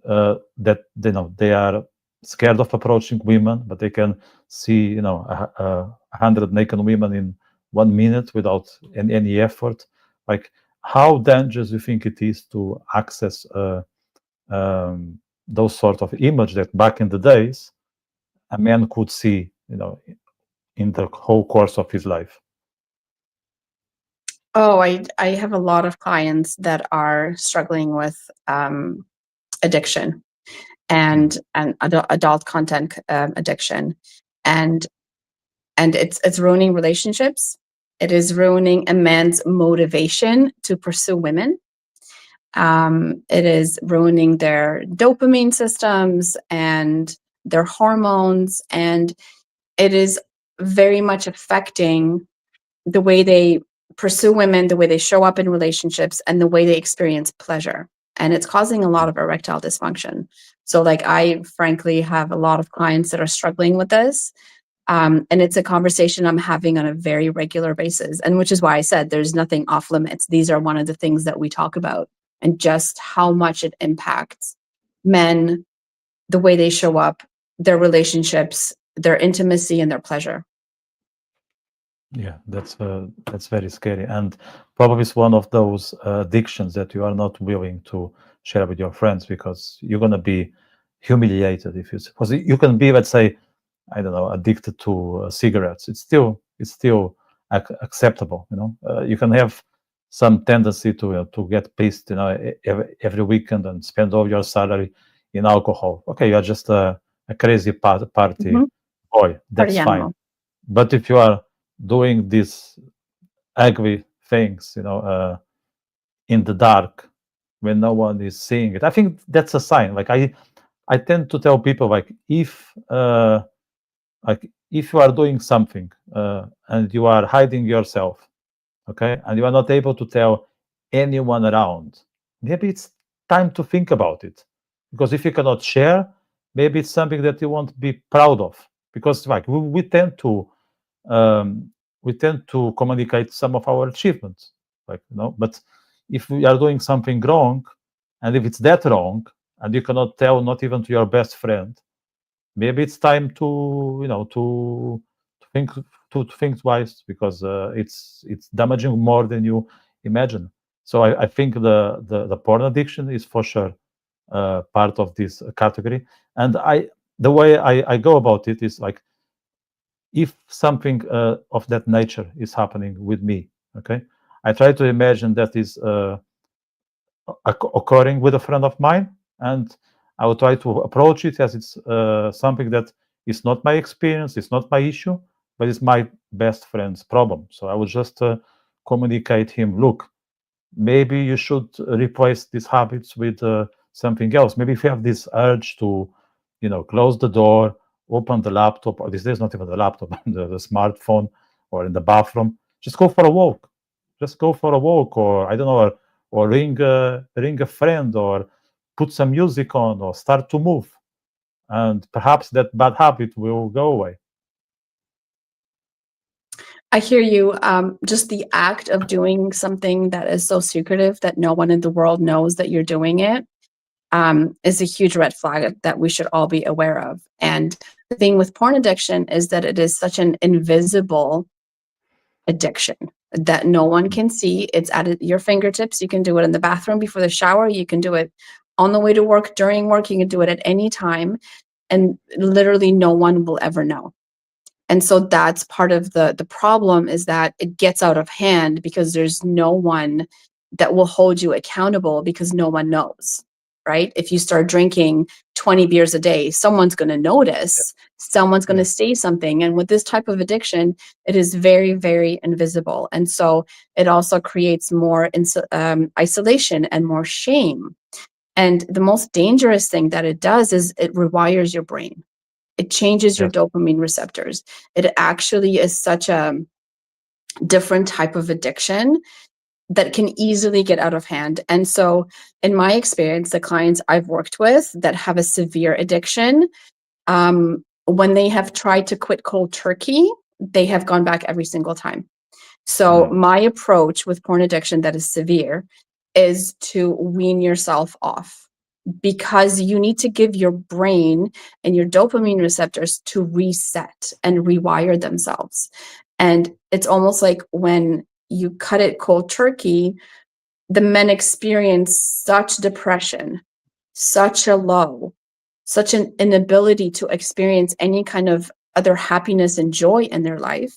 that they are scared of approaching women, but they can see 100 naked women in 1 minute without any effort. Like, how dangerous do you think it is to access those sort of images that back in the days a man could see, in the whole course of his life? Oh, I have a lot of clients that are struggling with addiction and adult content addiction, and it's ruining relationships. It is ruining a man's motivation to pursue women. It is ruining their dopamine systems and their hormones, and it is very much affecting the way they pursue women, the way they show up in relationships, and the way they experience pleasure. And it's causing a lot of erectile dysfunction. So like, I frankly have a lot of clients that are struggling with this. And it's a conversation I'm having on a very regular basis. And which is why I said there's nothing off limits. These are one of the things that we talk about, and just how much it impacts men, the way they show up, their relationships, their intimacy, and their pleasure. Yeah, that's very scary, and probably it's one of those addictions that you are not willing to share with your friends, because you're gonna be humiliated if you. Because you can be, let's say, I don't know, addicted to cigarettes. It's still acceptable. You can have some tendency to get pissed, every weekend and spend all your salary in alcohol. Okay, you are just a crazy party boy. That's Party fine. animal. But if you are doing these ugly things, in the dark, when no one is seeing it, I think that's a sign. Like, I tend to tell people, like, if you are doing something and you are hiding yourself, okay, and you are not able to tell anyone around, maybe it's time to think about it. Because if you cannot share, maybe it's something that you won't be proud of. Because like we tend to communicate some of our achievements, but if we are doing something wrong, and if it's that wrong, and you cannot tell, not even to your best friend, maybe it's time to think twice, because it's damaging more than you imagine. So I think the porn addiction is for sure part of this category. And the way I go about it is like, if something of that nature is happening with me, okay, I try to imagine that is occurring with a friend of mine, and I will try to approach it as it's something that is not my experience, it's not my issue, but it's my best friend's problem. So I will just communicate him, look, maybe you should replace these habits with something else. Maybe if you have this urge to, close the door, open the laptop, or these days not even the laptop, the smartphone, or in the bathroom, just go for a walk. Just go for a walk, or I don't know, or ring a friend, or put some music on, or start to move, and perhaps that bad habit will go away. I hear you. Just the act of doing something that is so secretive that no one in the world knows that you're doing it is a huge red flag that we should all be aware of. And the thing with porn addiction is that it is such an invisible addiction that no one can see. It's at your fingertips. You can do it in the bathroom before the shower. You can do it on the way to work, during work. You can do it at any time. And literally no one will ever know. And so that's part of the problem, is that it gets out of hand because there's no one that will hold you accountable, because no one knows, right? If you start drinking 20 beers a day, someone's going to notice, someone's going to say something. And with this type of addiction, it is very, very invisible. And so it also creates more isolation and more shame. And the most dangerous thing that it does is it rewires your brain. It changes your dopamine receptors. It actually is such a different type of addiction that can easily get out of hand. And so in my experience, the clients I've worked with that have a severe addiction, when they have tried to quit cold turkey, they have gone back every single time. So my approach with porn addiction that is severe is to wean yourself off, because you need to give your brain and your dopamine receptors to reset and rewire themselves. And it's almost like when you cut it cold turkey, the men experience such depression, such a low, such an inability to experience any kind of other happiness and joy in their life,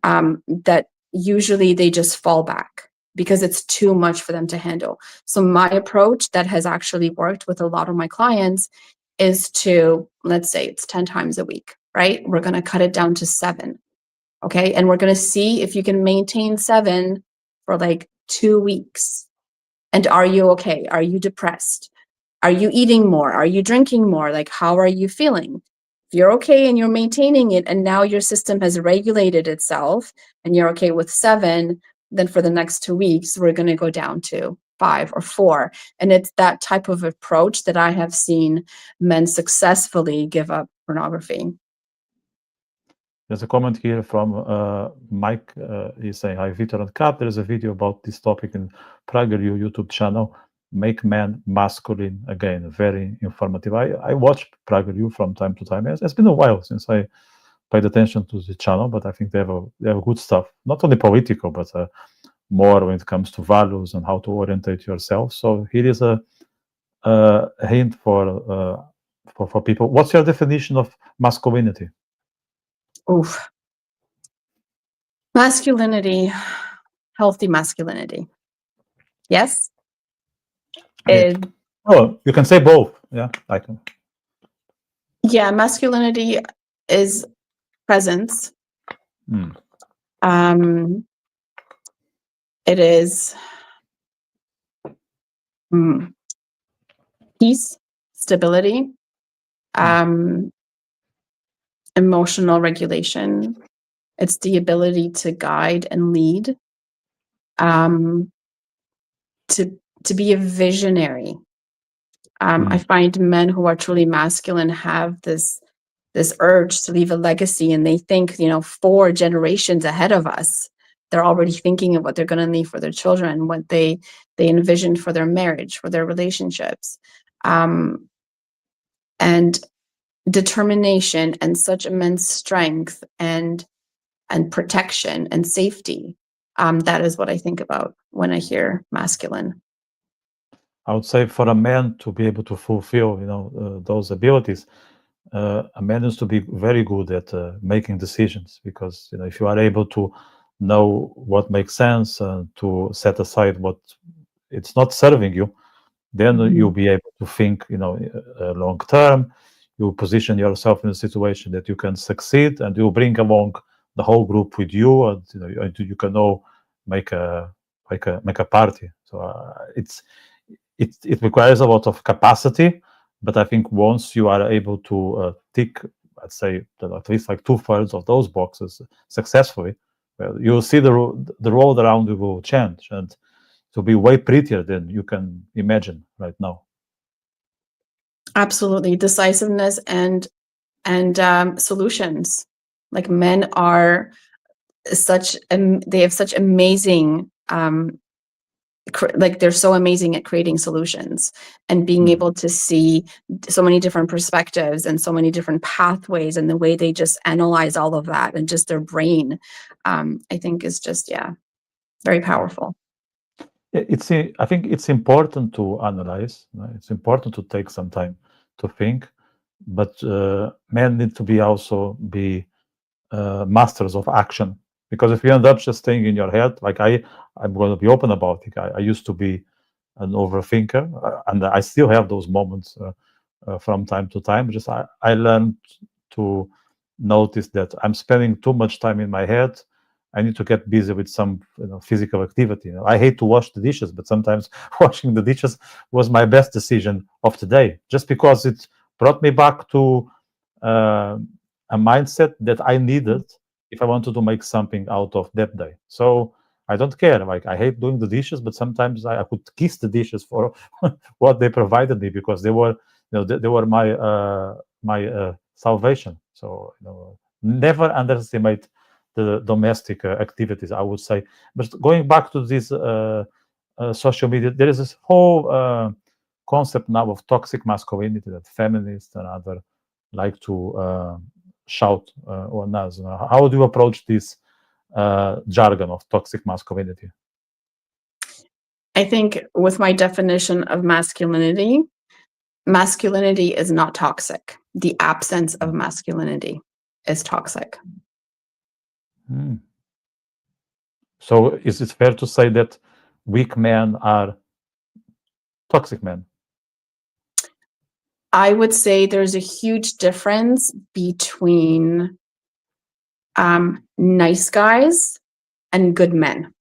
that usually they just fall back because it's too much for them to handle. So my approach that has actually worked with a lot of my clients is to, let's say it's 10 times a week, right? We're going to cut it down to 7. Okay. And we're going to see if you can maintain 7 for like 2 weeks. And are you okay? Are you depressed? Are you eating more? Are you drinking more? Like, how are you feeling? If you're okay and you're maintaining it, and now your system has regulated itself and you're okay with 7, then for the next 2 weeks, we're going to go down to 5 or 4. And it's that type of approach that I have seen men successfully give up pornography. There's a comment here from Mike. He's saying, "Hi, Vitor and Kat. There is a video about this topic in PragerU YouTube channel. Make men masculine again. Very informative." I watch PragerU from time to time. It's been a while since I paid attention to the channel, but I think they have good stuff. Not only political, but more when it comes to values and how to orientate yourself. So here is a hint for people. What's your definition of masculinity? Oof. Masculinity, healthy masculinity. Yes? Oh, you can say both. Yeah, I can. Yeah, masculinity is presence. It is peace, stability, emotional regulation. It's the ability to guide and lead, to be a visionary. I find men who are truly masculine have this urge to leave a legacy, and they think, 4 generations ahead of us. They're already thinking of what they're going to leave for their children, what they envisioned for their marriage, for their relationships, and determination and such immense strength and protection and safety. That is what I think about when I hear masculine. I would say for a man to be able to fulfill, those abilities, a man needs to be very good at making decisions, because if you are able to know what makes sense and to set aside what it's not serving you, then you'll be able to think, long term. You position yourself in a situation that you can succeed, and you bring along the whole group with you, and you can all make a party. So it requires a lot of capacity, but I think once you are able to tick, let's say, at least like 2/3 of those boxes successfully, well, you'll see the world around you will change, and to be way prettier than you can imagine right now. Absolutely, decisiveness and solutions. Like, men are they have such amazing, like, they're so amazing at creating solutions and being able to see so many different perspectives and so many different pathways, and the way they just analyze all of that, and just their brain, I think is just, very powerful. I think it's important to analyze. It's important to take some time to think, but men need to be masters of action. Because if you end up just staying in your head, like I'm going to be open about it. I used to be an overthinker, and I still have those moments from time to time. Just I learned to notice that I'm spending too much time in my head. I need to get busy with some physical activity. I hate to wash the dishes, but sometimes washing the dishes was my best decision of the day, just because it brought me back to a mindset that I needed if I wanted to make something out of that day. So I don't care. Like, I hate doing the dishes, but sometimes I could kiss the dishes for what they provided me, because they were, they were my salvation. So never underestimate the domestic activities, I would say. But going back to this social media, there is this whole concept now of toxic masculinity that feminists and other like to shout on us. How do you approach this jargon of toxic masculinity? I think with my definition of masculinity, masculinity is not toxic. The absence of masculinity is toxic. So is it fair to say that weak men are toxic men? I would say there's a huge difference between nice guys and good men.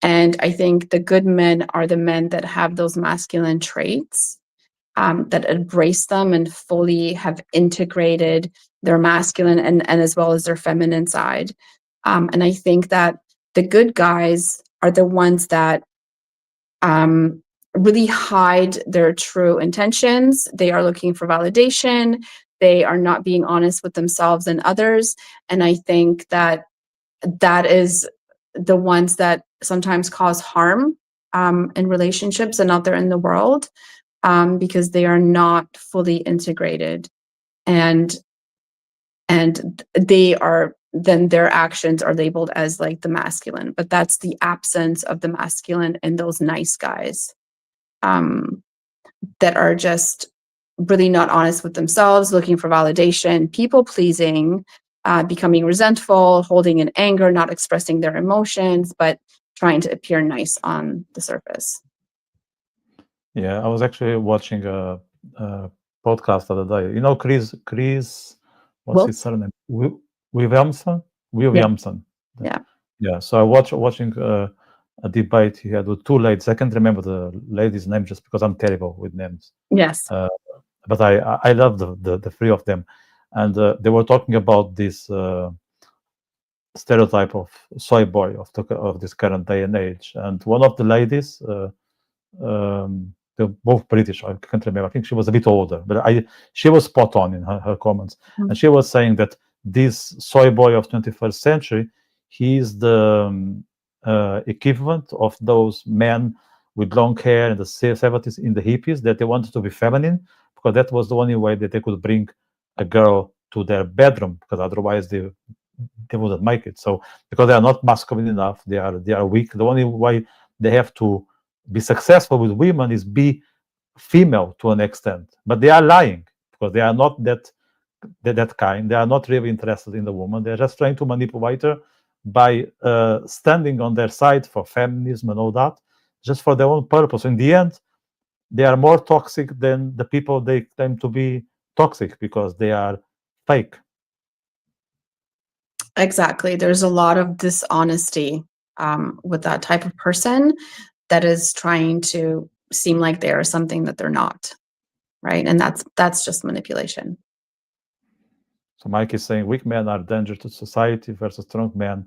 And I think the good men are the men that have those masculine traits, that embrace them and fully have integrated their masculine and as well as their feminine side. And I think that the good guys are the ones that really hide their true intentions. They are looking for validation. They are not being honest with themselves and others. And I think that that is the ones that sometimes cause harm in relationships and out there in the world, because they are not fully integrated, and they are, then their actions are labeled as like the masculine, but that's the absence of the masculine in those nice guys that are just really not honest with themselves, looking for validation, people pleasing, becoming resentful, holding in anger, not expressing their emotions, but trying to appear nice on the surface. Yeah, I was actually watching a podcast the other day. You know, Chris, what's his surname? Williamson. Yeah. Yeah. So I watching a debate he had with two ladies. I can't remember the lady's name just because I'm terrible with names. Yes. But I love the three of them, and they were talking about this stereotype of soy boy of this current day and age. And one of the ladies, they're both British. I can't remember. I think she was a bit older, but she was spot on in her comments. And she was saying that this soy boy of 21st century, he's the equivalent of those men with long hair in the 70s, in the hippies, that they wanted to be feminine because that was the only way that they could bring a girl to their bedroom, because otherwise they wouldn't make it. So because they are not masculine enough, they are weak. The only way they have to be successful with women is be female to an extent, but they are lying, because they are not that kind. They are not really interested in the woman. They're just trying to manipulate her by standing on their side for feminism and all that, just for their own purpose. In the end, they are more toxic than the people they claim to be toxic, because they are fake. Exactly. There's a lot of dishonesty with that type of person that is trying to seem like they are something that they're not, right? And that's just manipulation. So Mike is saying weak men are danger to society versus strong men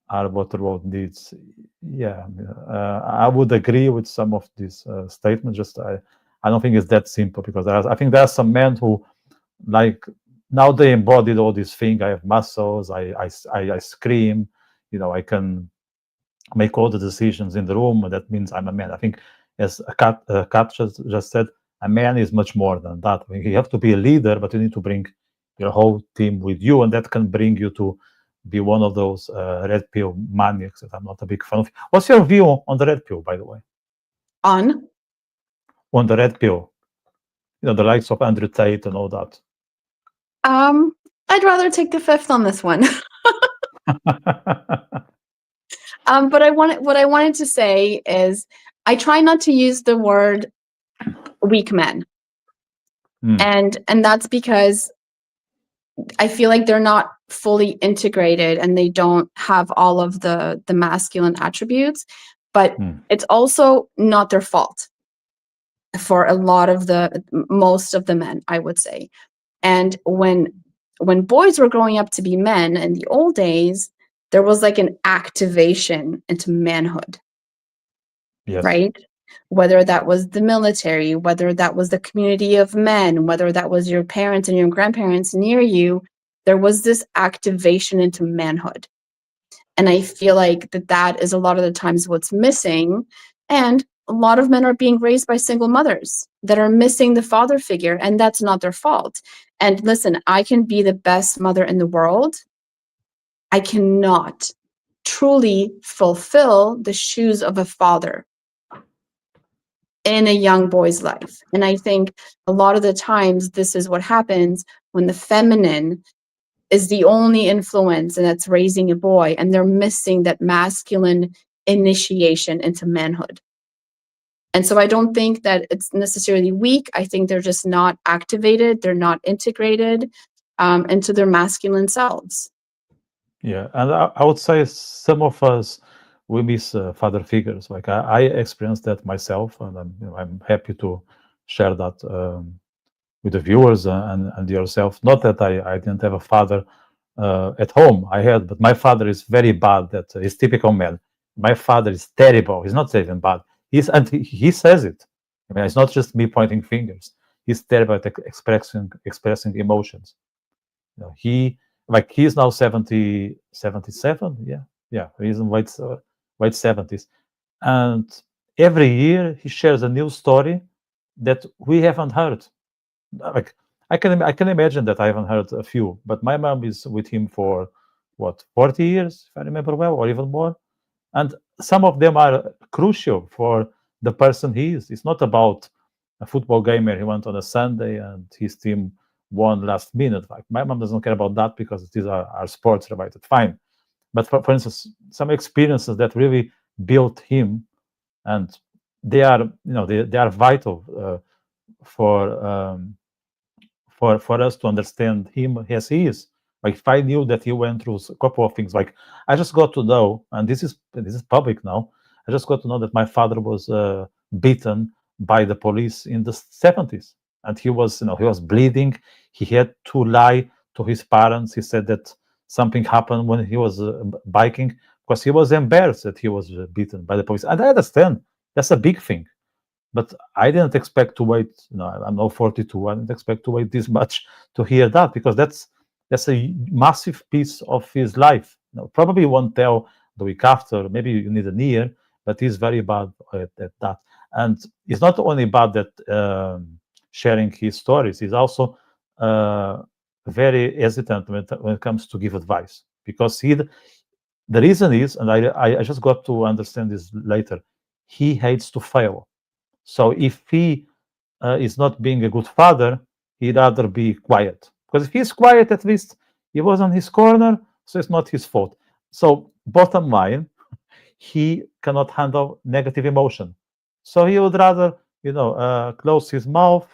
are what the world needs. Yeah, I would agree with some of these statements. Just I don't think it's that simple, because I think there are some men who, like, now they embodied all these things. I have muscles. I scream. I can make all the decisions in the room. And that means I'm a man. I think, as Kat just said, a man is much more than that. I mean, you have to be a leader, but you need to bring your whole team with you, and that can bring you to be one of those red pill maniacs that I'm not a big fan of. What's your view on the red pill, by the way? On the red pill, the likes of Andrew Tate and all that. I'd rather take the fifth on this one. But what I wanted to say is I try not to use the word weak men. And that's because I feel like they're not fully integrated and they don't have all of the masculine attributes, but it's also not their fault for a lot of most of the men, I would say. And when boys were growing up to be men in the old days, there was like an activation into manhood. Yes. Right? Whether that was the military, whether that was the community of men, whether that was your parents and your grandparents near you, there was this activation into manhood. And I feel like that is a lot of the times what's missing. And a lot of men are being raised by single mothers that are missing the father figure, and that's not their fault. And listen, I can be the best mother in the world. I cannot truly fulfill the shoes of a father in a young boy's life. And I think a lot of the times this is what happens when the feminine is the only influence and that's raising a boy, and they're missing that masculine initiation into manhood. And so I don't think that it's necessarily weak. I think they're just not activated. They're not integrated into their masculine selves. Yeah, and I would say some of us, we miss father figures. Like I experienced that myself, and I'm happy to share that with the viewers and yourself. Not that I didn't have a father at home. I had, but my father is very bad. He's typical man. My father is terrible. He's not even bad. He says it. I mean, it's not just me pointing fingers. He's terrible at expressing emotions. He's now 77. Yeah, he's in late 70s, and every year he shares a new story that we haven't heard. Like I can imagine that I haven't heard a few, but my mom is with him for what, 40 years, if I remember well, or even more, and some of them are crucial for the person he is. It's not about a football game where he went on a Sunday and his team won last minute. Like my mom doesn't care about that because these are sports related. Fine, but for instance, some experiences that really built him, and they are they are vital for us to understand him as he is. Like if I knew that he went through a couple of things, like I just got to know, and this is public now. I just got to know that my father was beaten by the police in the 70s, and he was bleeding. He had to lie to his parents. He said that something happened when he was biking because he was embarrassed that he was beaten by the police. And I understand that's a big thing. But I didn't expect to wait. I'm now 42. I didn't expect to wait this much to hear that, because that's a massive piece of his life. Probably won't tell the week after. Maybe you need a year, but he's very bad at that. And it's not only bad at sharing his stories. He's also very hesitant when it comes to give advice, because the reason is, and I just got to understand this later, he hates to fail. So if he is not being a good father, he'd rather be quiet. Because if he's quiet, at least he was on his corner, so it's not his fault. So bottom line, he cannot handle negative emotion. So he would rather, close his mouth,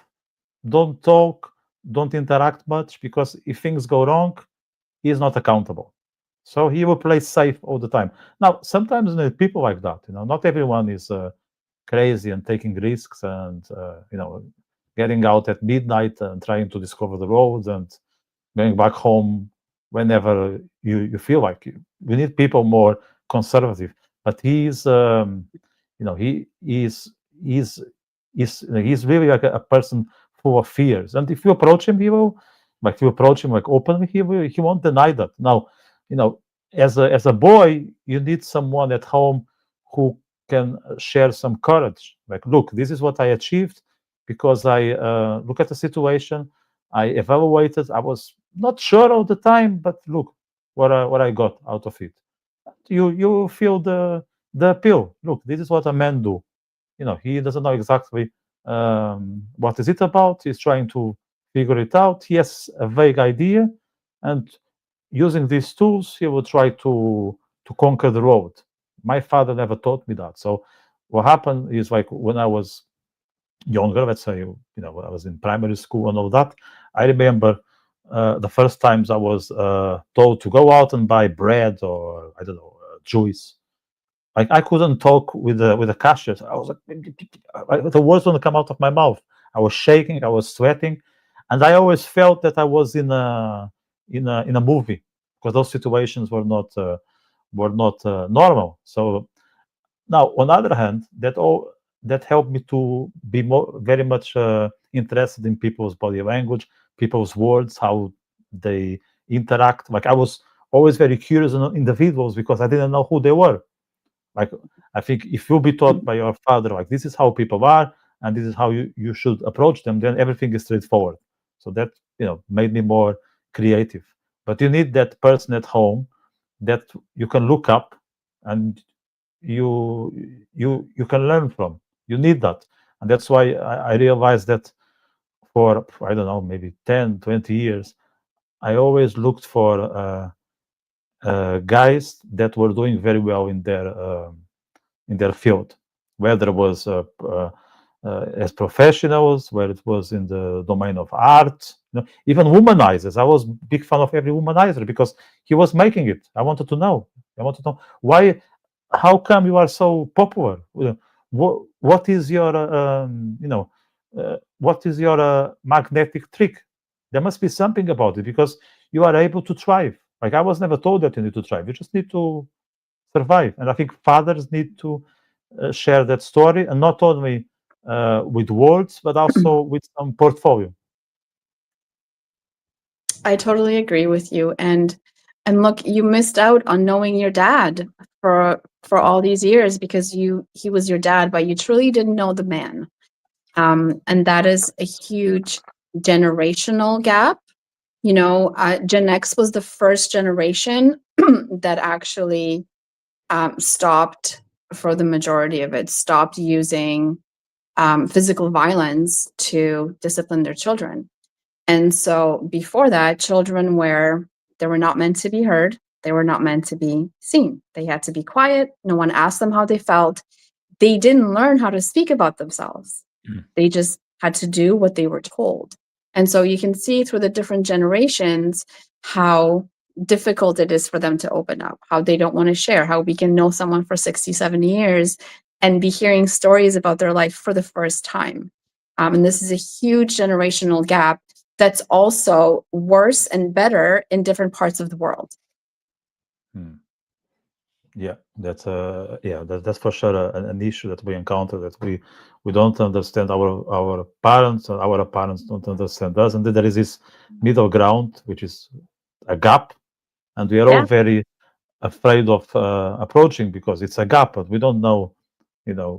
don't talk, don't interact much, because if things go wrong, he is not accountable. So he will play safe all the time. Now, sometimes people like that, not everyone is crazy and taking risks and getting out at midnight and trying to discover the roads and going back home whenever you feel like you. We need people more conservative. But he's he's really like a person full of fears. And if you approach him, openly, he won't deny that. Now, as a boy, you need someone at home who can share some courage. Like, look, this is what I achieved because I look at the situation, I evaluated. I was not sure all the time, but look what I got out of it. You feel the appeal. Look, this is what a man do. He doesn't know exactly what is it about. He's trying to figure it out. He has a vague idea, and using these tools, he would try to conquer the road. My father never taught me that. So what happened is, like, when I was younger, let's say, when I was in primary school and all that, I remember the first times I was told to go out and buy bread or, I don't know, juice. Like, I couldn't talk with the cashier. I was like, the words wouldn't come out of my mouth. I was shaking, I was sweating, and I always felt that I was in a movie, because those situations were not normal. So now, on the other hand, that helped me to be very much interested in people's body language, people's words, how they interact. Like, I was always very curious on individuals because I didn't know who they were. Like, I think if you'll be taught by your father, like, this is how people are and this is how you should approach them, then everything is straightforward. So that, made me more creative. But you need that person at home that you can look up and you can learn from. You need that. And that's why I realized that for, I don't know, maybe 10-20 years, I always looked for guys that were doing very well in their field, whether it was as professionals, whether it was in the domain of art, even womanizers. I was big fan of every womanizer because he was making it. I wanted to know why. How come you are so popular? What is your what is your magnetic trick? There must be something about it, because you are able to thrive. Like, I was never told that you need to thrive. You just need to survive. And I think fathers need to share that story, and not only with words, but also with some portfolio. I totally agree with you. And look, you missed out on knowing your dad for all these years because he was your dad, but you truly didn't know the man. And that is a huge generational gap. Gen X was the first generation that actually stopped, for the majority of it, stopped using physical violence to discipline their children. And so before that, children they were not meant to be heard. They were not meant to be seen. They had to be quiet. No one asked them how they felt. They didn't learn how to speak about themselves. They just had to do what they were told. And so you can see through the different generations how difficult it is for them to open up, how they don't want to share, how we can know someone for 60, 70 years and be hearing stories about their life for the first time. And this is a huge generational gap that's also worse and better in different parts of the world. Yeah, that's that's for sure an issue that we encounter, that we don't understand our parents, and our parents don't understand us, and then there is this middle ground, which is a gap, and we are all very afraid of approaching, because it's a gap, but we don't know,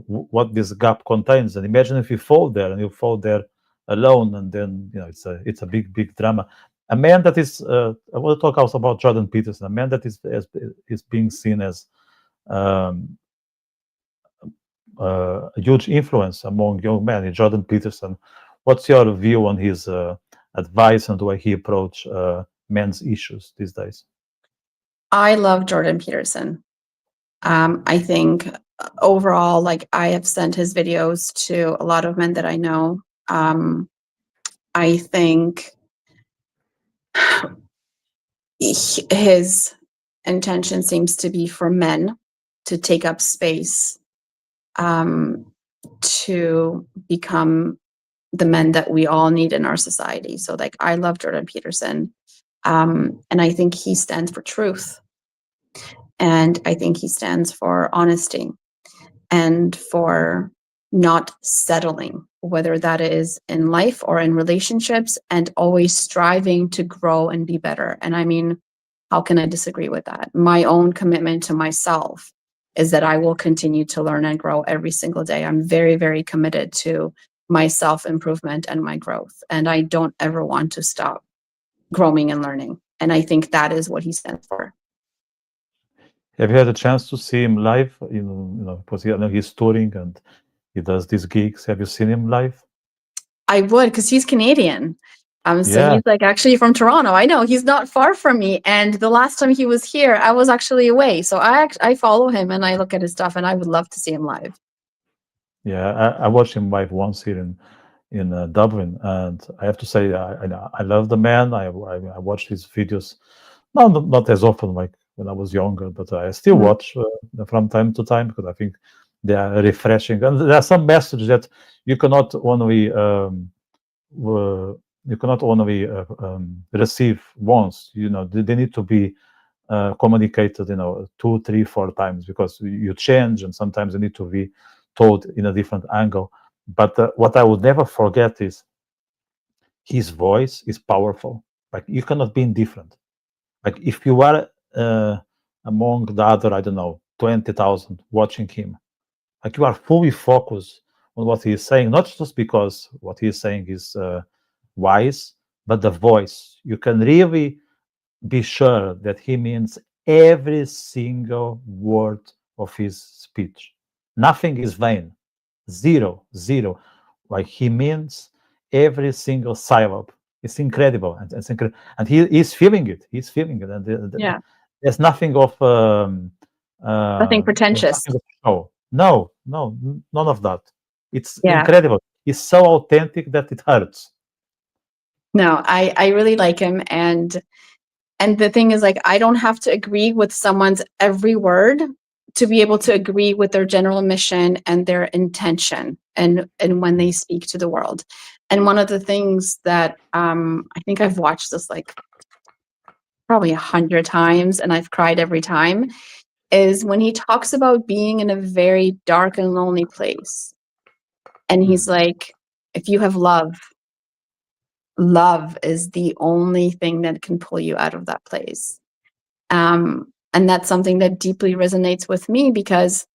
what this gap contains. And imagine if you fall there, and you fall there alone, and then it's a big drama. A man that is I want to talk also about Jordan Peterson, a man that is being seen as a huge influence among young men, Jordan Peterson. What's your view on his advice and the way he approach men's issues these days? I love Jordan Peterson. I think overall, like, I have sent his videos to a lot of men that I know. I think his intention seems to be for men to take up space, to become the men that we all need in our society. So, like, I love Jordan Peterson. And I think he stands for truth. And I think he stands for honesty and for not settling, whether that is in life or in relationships, and always striving to grow and be better. And I mean, how can I disagree with that? My own commitment to myself is that I will continue to learn and grow every single day. I'm very, very committed to my self-improvement and my growth. And I don't ever want to stop growing and learning. And I think that is what he stands for. Have you had a chance to see him live? Because he's touring and he does these gigs. Have you seen him live? I would, because he's Canadian. So Yeah. he's like actually from Toronto. I know he's not far from me. And the last time he was here, I was actually away. So I follow him and I look at his stuff, and I would love to see him live. Yeah, I watched him live once here in Dublin, and I have to say I love the man. I watched his videos, not as often like when I was younger, but I still Mhm. watch from time to time because I think they are refreshing, and there are some messages that you cannot only receive once. You know, they need to be communicated, 2, 3, 4 times, because you change, and sometimes they need to be told in a different angle. But what I would never forget is his voice is powerful. Like, you cannot be indifferent. Like, if you are among the other, I don't know, 20,000 watching him, like, you are fully focused on what he is saying, not just because what he is saying is wise, but the voice. You can really be sure that he means every single word of his speech. Nothing is vain. Zero, zero. Like, he means every single syllable. It's incredible, and and he is feeling it. He's feeling it, and Yeah. there's nothing of Nothing there's pretentious. nothing of show. No, none of that. It's Yeah. incredible. It's so authentic that it hurts. No, I really like him. And the thing is, like, I don't have to agree with someone's every word to be able to agree with their general mission and their intention and when they speak to the world. And one of the things that I think I've watched this like probably 100 times and I've cried every time is when he talks about being in a very dark and lonely place. And he's like, if you have love, love is the only thing that can pull you out of that place. And that's something that deeply resonates with me, because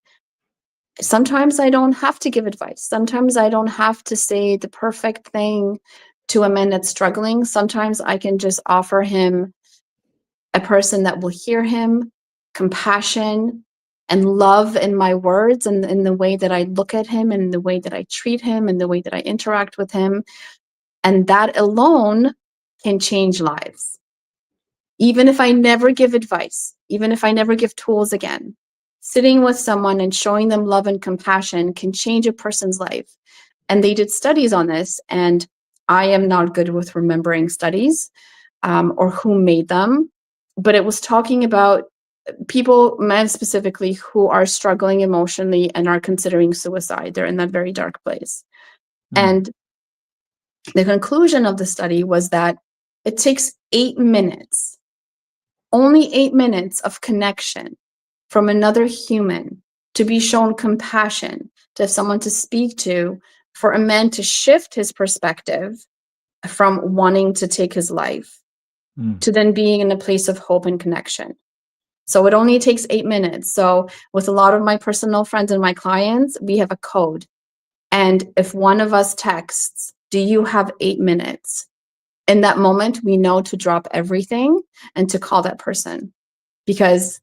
sometimes I don't have to give advice. Sometimes I don't have to say the perfect thing to a man that's struggling. Sometimes I can just offer him a person that will hear him, compassion and love in my words, and in the way that I look at him, and the way that I treat him, and the way that I interact with him. And that alone can change lives. Even if I never give advice, even if I never give tools again, sitting with someone and showing them love and compassion can change a person's life. And they did studies on this, and I am not good with remembering studies or who made them, but it was talking about people, men specifically, who are struggling emotionally and are considering suicide. They're in that very dark place. And the conclusion of the study was that it takes 8 minutes, only 8 minutes of connection from another human, to be shown compassion, to have someone to speak to, for a man to shift his perspective from wanting to take his life to then being in a place of hope and connection. So it only takes 8 minutes. So with a lot of my personal friends and my clients, we have a code. And if one of us texts, "Do you have 8 minutes?" In that moment, we know to drop everything and to call that person, because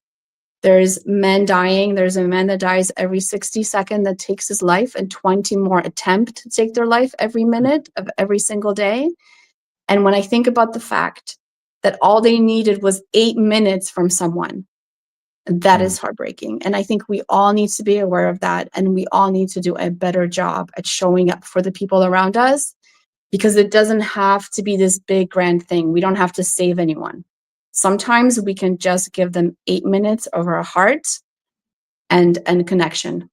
there's men dying. There's a man that dies every 60 seconds that takes his life, and 20 more attempt to take their life every minute of every single day. And when I think about the fact that all they needed was 8 minutes from someone, that is heartbreaking. And I think we all need to be aware of that. And we all need to do a better job at showing up for the people around us, because it doesn't have to be this big grand thing. We don't have to save anyone. Sometimes we can just give them 8 minutes of our heart and connection.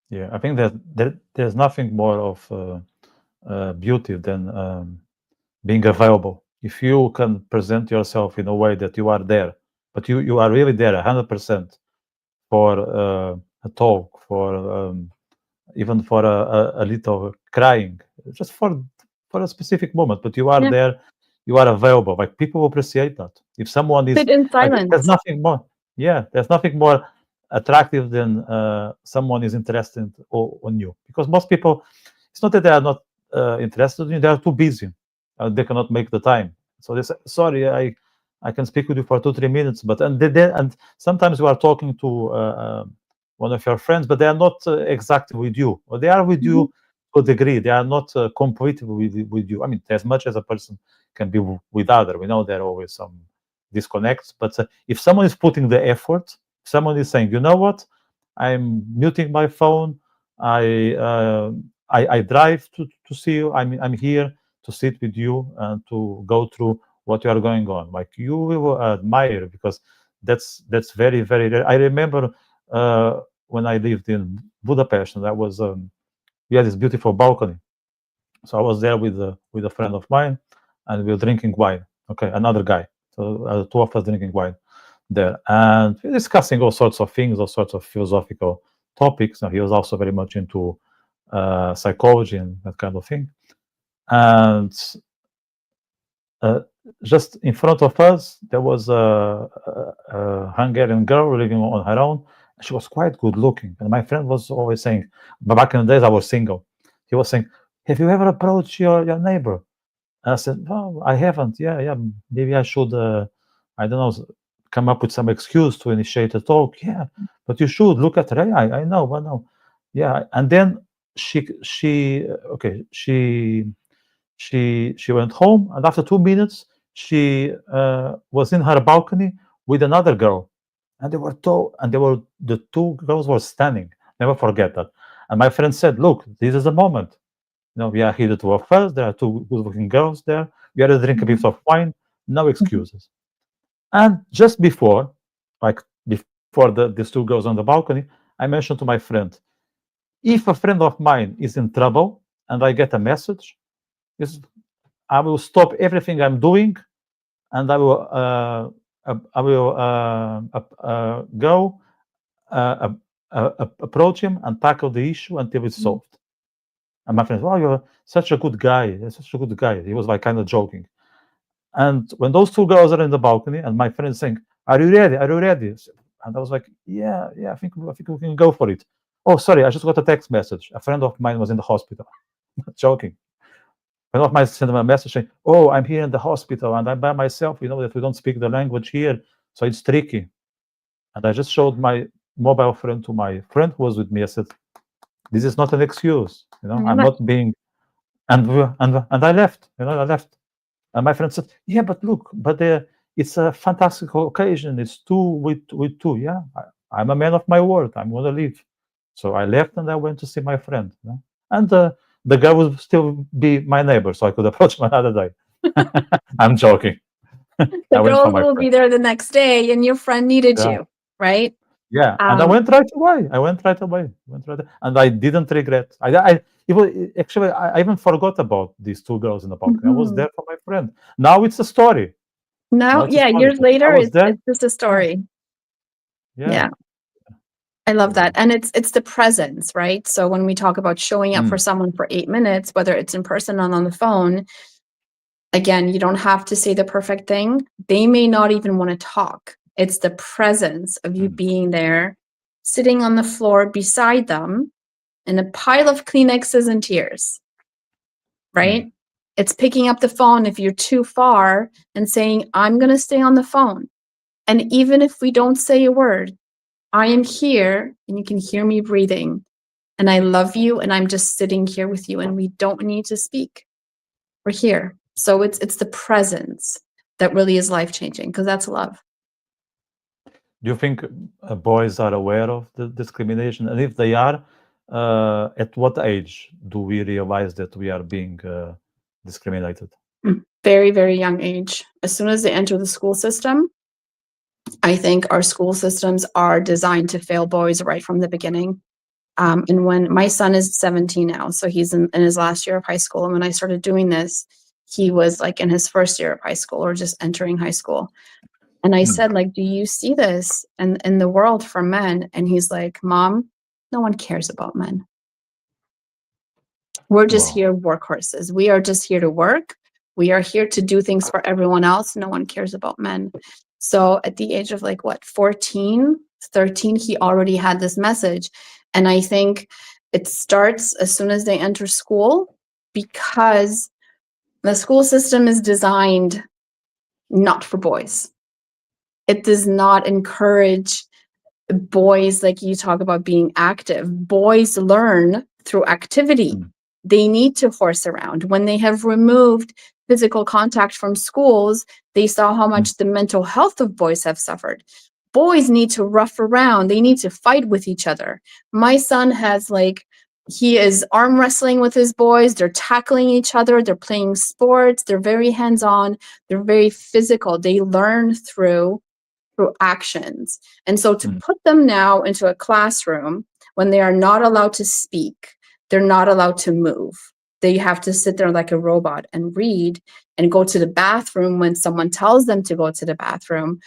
Yeah, I think that there's nothing more of beauty than being available. If you can present yourself in a way that you are there, but you are really there 100% for a talk, for even for a little crying, just for a specific moment, but you are Yeah. there, you are available. Like, people appreciate that. If someone is Sit in like, there's silence. nothing more. Yeah, there's nothing more attractive than someone is interested on you, because most people, it's not that they are not interested in you, they are too busy. They cannot make the time, so they say, sorry, I can speak with you for 2-3 minutes, but and sometimes you are talking to one of your friends, but they are not exactly with you, or they are with you to a degree. They are not completely with you. I mean, as much as a person can be with other, we know there are always some disconnects. But if someone is putting the effort, someone is saying, you know what, I'm muting my phone. I drive to see you. I'm here to sit with you and to go through what you are going on. Like, you will admire, because that's very, very rare. I remember when I lived in Budapest, and that was we had this beautiful balcony. So I was there with a friend of mine, and we were drinking wine. Okay, another guy. So two of us drinking wine there, and we're discussing all sorts of things, all sorts of philosophical topics. And he was also very much into psychology and that kind of thing. And just in front of us, there was a Hungarian girl living on her own. She was quite good looking. And my friend was always saying, but back in the days I was single. He was saying, have you ever approached your neighbor? And I said, no, I haven't. Yeah, maybe I should, I don't know, come up with some excuse to initiate a talk. Yeah, but you should look at her. I know, I know. Yeah, and then she went home, and after 2 minutes, she was in her balcony with another girl, and the two girls were standing. Never forget that. And my friend said, "Look, this is a moment. You know, we are here to work first. There are two good-looking girls there. We are to drink a bit of wine. No excuses." And just before, these two girls on the balcony, I mentioned to my friend, if a friend of mine is in trouble and I get a message, I will stop everything I'm doing, and I will go approach him and tackle the issue until it's solved. And my friend, "Wow, you're such a good guy. You're such a good guy." He was like kind of joking. And when those two girls are in the balcony, and my friend is saying, "Are you ready? Are you ready?" And I was like, "Yeah, I think we can go for it." "Oh, sorry, I just got a text message. A friend of mine was in the hospital." Not joking. A friend of mine sent him a message saying, "Oh, I'm here in the hospital and I'm by myself. You know that we don't speak the language here, so it's tricky." And I just showed my mobile phone to my friend who was with me. I said, "This is not an excuse. You know, I'm not being." And I left. You know, I left. And my friend said, "Yeah, but look, it's a fantastic occasion. It's two with two. Yeah, I'm a man of my word. I'm going to leave." So I left and I went to see my friend. You know? And the guy would still be my neighbor, so I could approach him another day. I'm joking. The girls will be there the next day, and your friend needed you, right? Yeah, and I went right away. And I didn't regret. I even forgot about these two girls in the balcony. I was there for my friend. Now it's a story. Now, years later, it's just a story. Yeah. I love that. And it's the presence, right? So when we talk about showing up for someone for 8 minutes, whether it's in person or on the phone, again, you don't have to say the perfect thing. They may not even want to talk. It's the presence of you being there, sitting on the floor beside them in a pile of Kleenexes and tears, right? It's picking up the phone if you're too far and saying, I'm going to stay on the phone. And even if we don't say a word, I am here and you can hear me breathing. And I love you and I'm just sitting here with you and we don't need to speak. We're here. So it's the presence that really is life-changing, because that's love. Do you think boys are aware of the discrimination? And if they are, at what age do we realize that we are being discriminated? Very, very young age. As soon as they enter the school system, I think our school systems are designed to fail boys right from the beginning. And when my son is 17 now, so he's in his last year of high school. And when I started doing this, he was like in his first year of high school or just entering high school. And I said, like, do you see this in the world for men? And he's like, Mom, no one cares about men. We're just here workhorses. We are just here to work. We are here to do things for everyone else. No one cares about men. So at the age of 14, 13, he already had this message. And I think it starts as soon as they enter school, because the school system is designed not for boys. It does not encourage boys, like you talk about being active. Boys learn through activity. They need to horse around. When they have removed physical contact from schools, they saw how much the mental health of boys have suffered. Boys need to rough around. They need to fight with each other. My son has he is arm wrestling with his boys. They're tackling each other. They're playing sports. They're very hands-on. They're very physical. They learn through actions. And so to put them now into a classroom when they are not allowed to speak, they're not allowed to move. They have to sit there like a robot and read and go to the bathroom when someone tells them to go to the bathroom.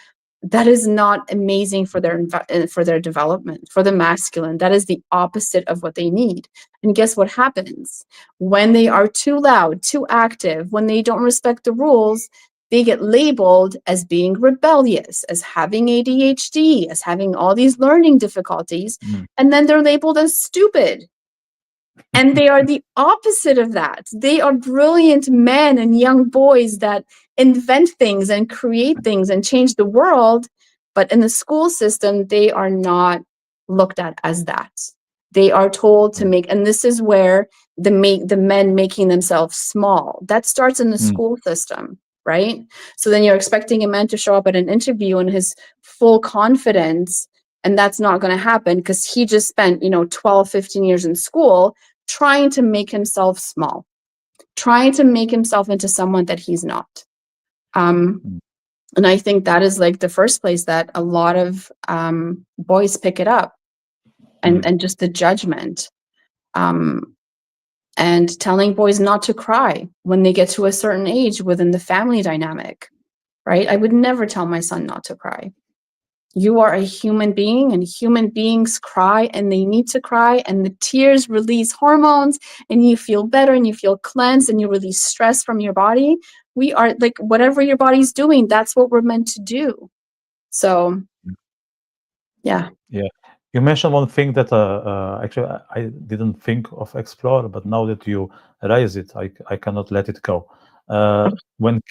That is not amazing for their development, for the masculine. That is the opposite of what they need. And guess what happens? When they are too loud, too active, when they don't respect the rules, they get labeled as being rebellious, as having ADHD, as having all these learning difficulties, and then they're labeled as stupid. And they are the opposite of that. They are brilliant men and young boys that invent things and create things and change the world. But in the school system, they are not looked at as that. They are told to make, and this is where the men making themselves small. That starts in the school system, right? So then you're expecting a man to show up at an interview in his full confidence, and that's not going to happen because he just spent 12, 15 years in school trying to make himself small, trying to make himself into someone that he's not. And I think that is the first place that a lot of boys pick it up, and just the judgment, and telling boys not to cry when they get to a certain age within the family dynamic, right? I would never tell my son not to cry. You are a human being, and human beings cry, and they need to cry, and the tears release hormones, and you feel better, and you feel cleansed, and you release stress from your body. We are whatever your body's doing, that's what we're meant to do. So, yeah. You mentioned one thing that actually I didn't think of explore, but now that you raise it, I cannot let it go. When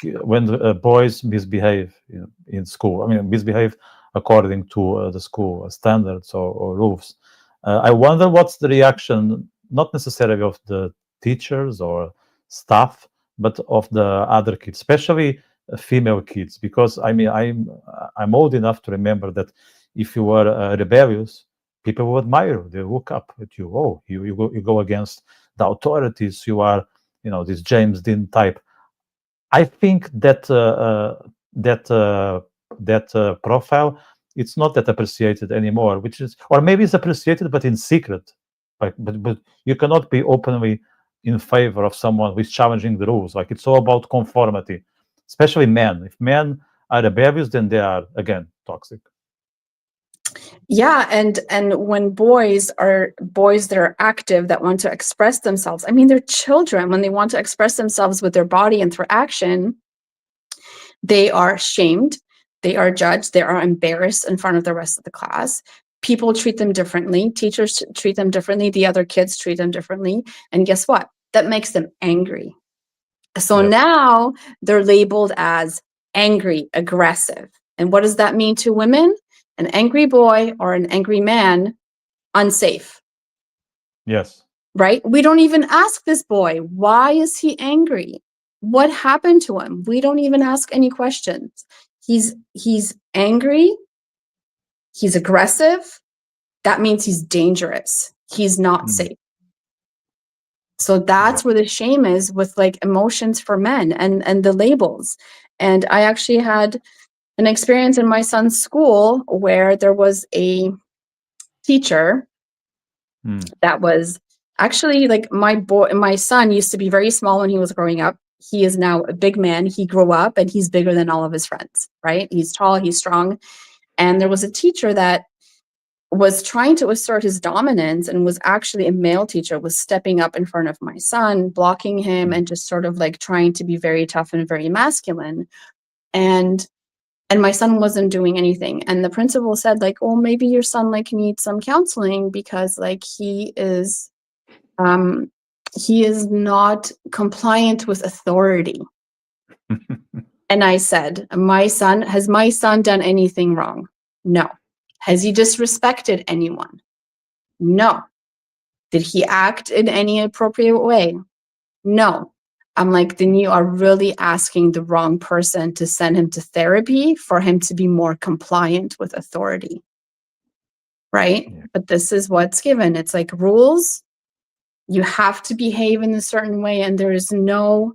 boys misbehave in school, misbehave according to the school standards or rules, I wonder what's the reaction, not necessarily of the teachers or staff, but of the other kids, especially female kids, because I'm old enough to remember that if you were rebellious, people would admire you. They look up at you. Oh, you go against the authorities. You are, this James Dean type. I think that profile, it's not that appreciated anymore. Or maybe it's appreciated, but in secret. But you cannot be openly in favor of someone who is challenging the rules. It's all about conformity, especially men. If men are rebellious, then they are again toxic. Yeah, and when boys that are active, that want to express themselves, they're children. When they want to express themselves with their body and through action, they are shamed, they are judged, they are embarrassed in front of the rest of the class. People treat them differently, teachers treat them differently, the other kids treat them differently, and guess what? That makes them angry. So now they're labeled as angry, aggressive. And what does that mean to women? An angry boy or an angry man, unsafe. Yes. Right? We don't even ask this boy, why is he angry? What happened to him? We don't even ask any questions. He's angry. He's aggressive. That means he's dangerous. He's not safe. So that's where the shame is with emotions for men and the labels. And I actually had an experience in my son's school where there was a teacher that was actually my son used to be very small when he was growing up. He is now a big man. He grew up and he's bigger than all of his friends, right? He's tall, he's strong. And there was a teacher that was trying to assert his dominance, and was actually a male teacher, was stepping up in front of my son, blocking him, and just sort of trying to be very tough and very masculine. And my son wasn't doing anything. And the principal said oh, maybe your son needs some counseling because he is not compliant with authority. And I said, has my son done anything wrong? No. Has he disrespected anyone? No. Did he act in any appropriate way? No. I'm like, then you are really asking the wrong person to send him to therapy for him to be more compliant with authority. Right? Yeah. But this is what's given. It's like rules. You have to behave in a certain way, and there's no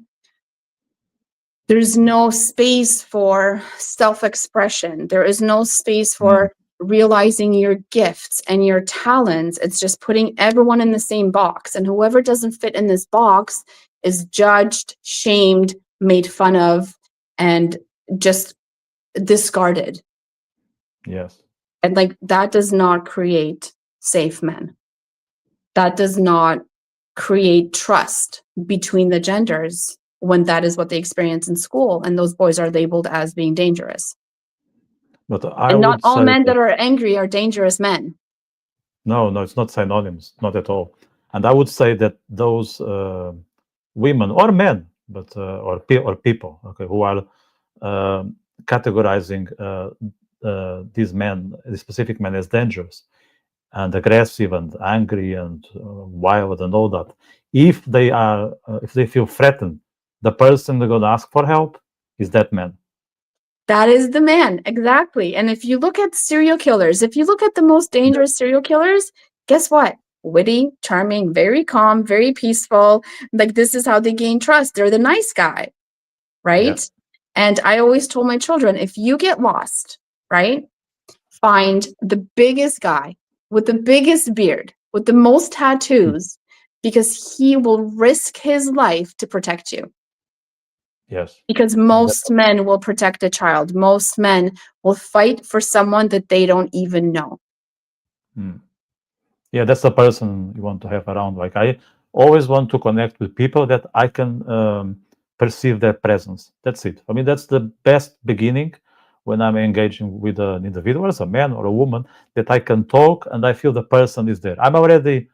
space for self-expression. There is no space for realizing your gifts and your talents. It's just putting everyone in the same box, and whoever doesn't fit in this box is judged, shamed, made fun of, and just discarded. Yes. And like, that does not create safe men. That does not create trust between the genders when that is what they experience in school, and those boys are labeled as being dangerous. But I And not would all say men that that are angry are dangerous men. no, it's not synonyms, not at all. And I would say that those women or men, but or people, okay, who are categorizing these men, the specific men, as dangerous and aggressive and angry and wild and all that, if they feel threatened, the person they're going to ask for help is that man. That is the man, exactly. And if you look at serial killers, if you look at the most dangerous serial killers, guess what? Witty, charming, very calm, very peaceful. Like, this is how they gain trust. They're the nice guy, right? Yeah. And I always told my children, if you get lost, right, find the biggest guy with the biggest beard, with the most tattoos, because he will risk his life to protect you. Yes. Because most men will protect a child. Most men will fight for someone that they don't even know. Yeah, that's the person you want to have around. Like, I always want to connect with people that I can perceive their presence. That's it. I mean, that's the best beginning when I'm engaging with an individual, as a man or a woman, that I can talk and I feel the person is there. I'm already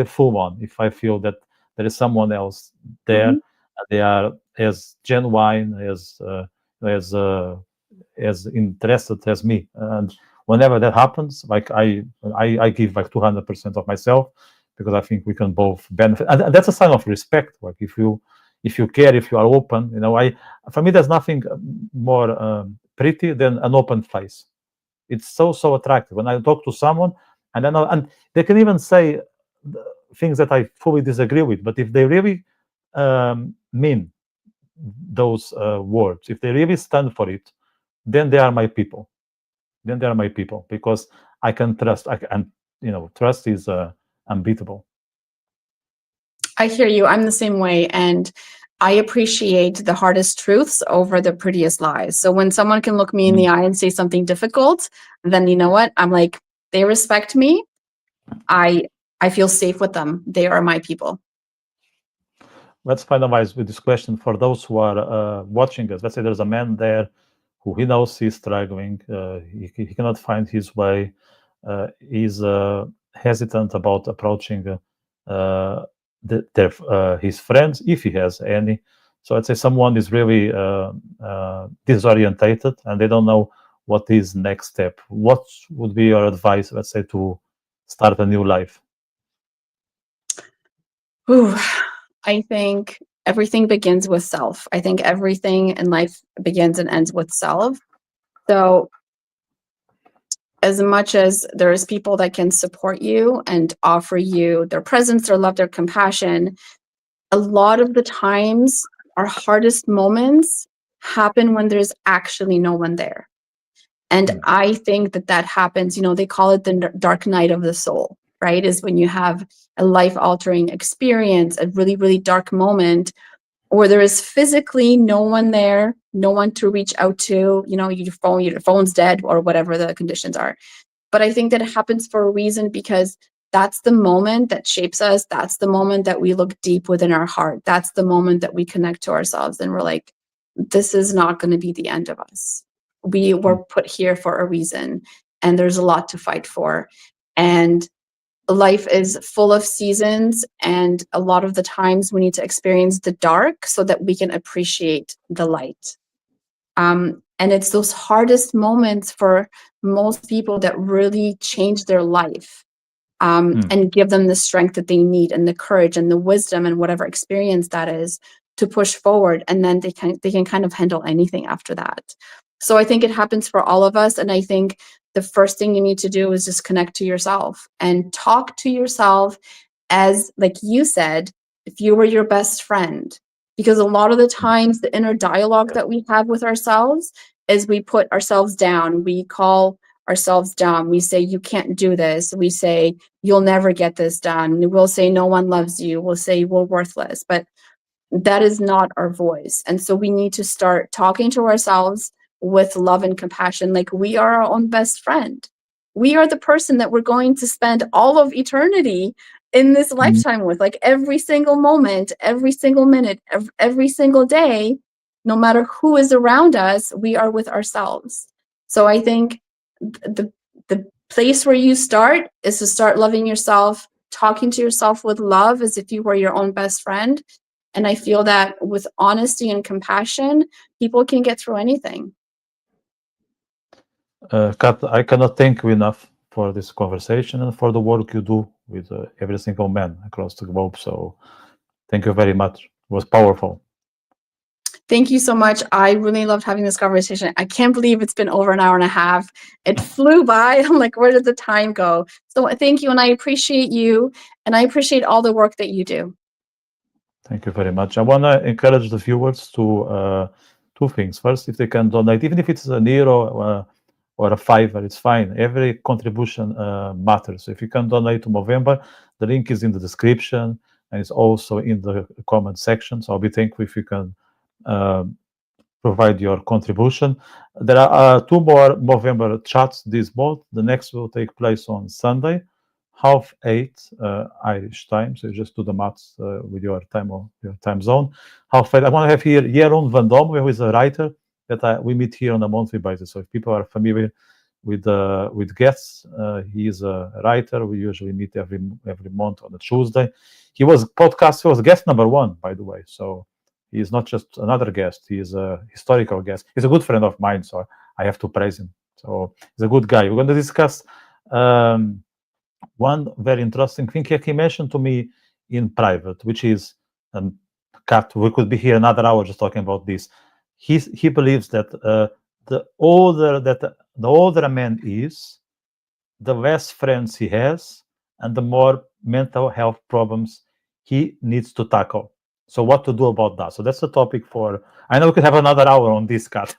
full on if I feel that there is someone else there. Mhm. And they are as genuine, as interested as me. And whenever that happens, like I give like 200% of myself, because I think we can both benefit, and that's a sign of respect. Like, if you care, if you are open, for me, there's nothing more pretty than an open face. It's so attractive when I talk to someone, and they can even say things that I fully disagree with, but if they really mean those words, if they really stand for it, then they are my people. Then they are my people, because I can trust. Trust is unbeatable. I hear you. I'm the same way. And I appreciate the hardest truths over the prettiest lies. So when someone can look me in the eye and say something difficult, then you know what? I'm like, they respect me. I feel safe with them. They are my people. Let's finalize with this question for those who are watching us. Let's say there's a man there who he knows he's struggling. He cannot find his way. He's hesitant about approaching his friends, if he has any. So I'd say someone is really disorientated and they don't know what is next step. What would be your advice, let's say, to start a new life? Ooh, I think everything begins with self. I think everything in life begins and ends with self. So as much as there's people that can support you and offer you their presence, their love, their compassion, a lot of the times our hardest moments happen when there's actually no one there. And I think that happens, they call it the dark night of the soul, right? Is when you have a life-altering experience, a really, really dark moment where there is physically no one there, no one to reach out to, your phone's dead or whatever the conditions are. But I think that it happens for a reason, because that's the moment that shapes us. That's the moment that we look deep within our heart. That's the moment that we connect to ourselves and we're like, this is not going to be the end of us. We were put here for a reason, and there's a lot to fight for. And life is full of seasons, and a lot of the times we need to experience the dark so that we can appreciate the light. And it's those hardest moments for most people that really change their life. and give them the strength that they need and the courage and the wisdom and whatever experience that is to push forward. And then they can kind of handle anything after that. So I think it happens for all of us. And I think the first thing you need to do is just connect to yourself and talk to yourself as, like you said, if you were your best friend. Because a lot of the times the inner dialogue that we have with ourselves is we put ourselves down. We call ourselves dumb. We say, you can't do this. We say, you'll never get this done. We'll say, no one loves you. We'll say, we're worthless. But that is not our voice. And so we need to start talking to ourselves with love and compassion, like we are our own best friend. We are the person that we're going to spend all of eternity in this lifetime with, like every single moment, every single minute, every single day, no matter who is around us, we are with ourselves. So I think the place where you start is to start loving yourself, talking to yourself with love as if you were your own best friend. And I feel that with honesty and compassion, people can get through anything. Kat, I cannot thank you enough for this conversation and for the work you do with every single man across the globe. So thank you very much. It was powerful. Thank you so much. I really loved having this conversation. I can't believe it's been over an hour and a half. It flew by. I'm like, where did the time go? So thank you. And I appreciate you. And I appreciate all the work that you do. Thank you very much. I want to encourage the viewers to two things. First, if they can donate, even if it's an euro or a $5, it's fine. Every contribution matters. So if you can donate to Movember, the link is in the description and it's also in the comment section. So I'll be thankful if you can provide your contribution. There are two more Movember chats this month. The next will take place on Sunday, 8:30 Irish time. So you just do the maths with your time or your time zone. 8:30. I want to have here Jeroen van Dom, who is a writer that we meet here on a monthly basis. So if people are familiar with guests, he is a writer. We usually meet every month on a Tuesday. He was guest number 1, by the way. So he is not just another guest. He is a historical guest. He's a good friend of mine, so I have to praise him. So he's a good guy. We're going to discuss one very interesting thing he mentioned to me in private, which is, Kat, we could be here another hour just talking about this. He believes that the older a man is, the less friends he has, and the more mental health problems he needs to tackle. So what to do about that? So that's the topic for, I know we could have another hour on this, Kat,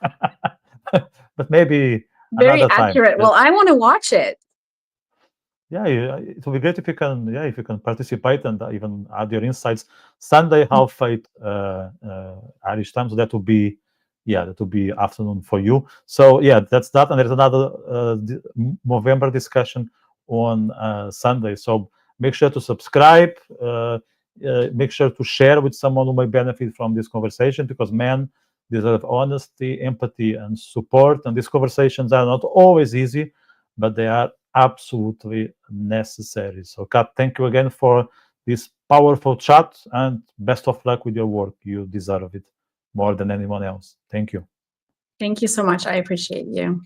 but maybe very another accurate. time. Well, I want to watch it. Yeah, it will be great if you can participate and even add your insights. Sunday, 8:30 Irish time, so that will be afternoon for you. So yeah, that's that, and there's another Movember discussion on Sunday. So make sure to subscribe. Make sure to share with someone who may benefit from this conversation, because men deserve honesty, empathy, and support. And these conversations are not always easy, but they are absolutely necessary. So, Kat, thank you again for this powerful chat, and best of luck with your work. You deserve it more than anyone else. Thank you. Thank you so much. I appreciate you.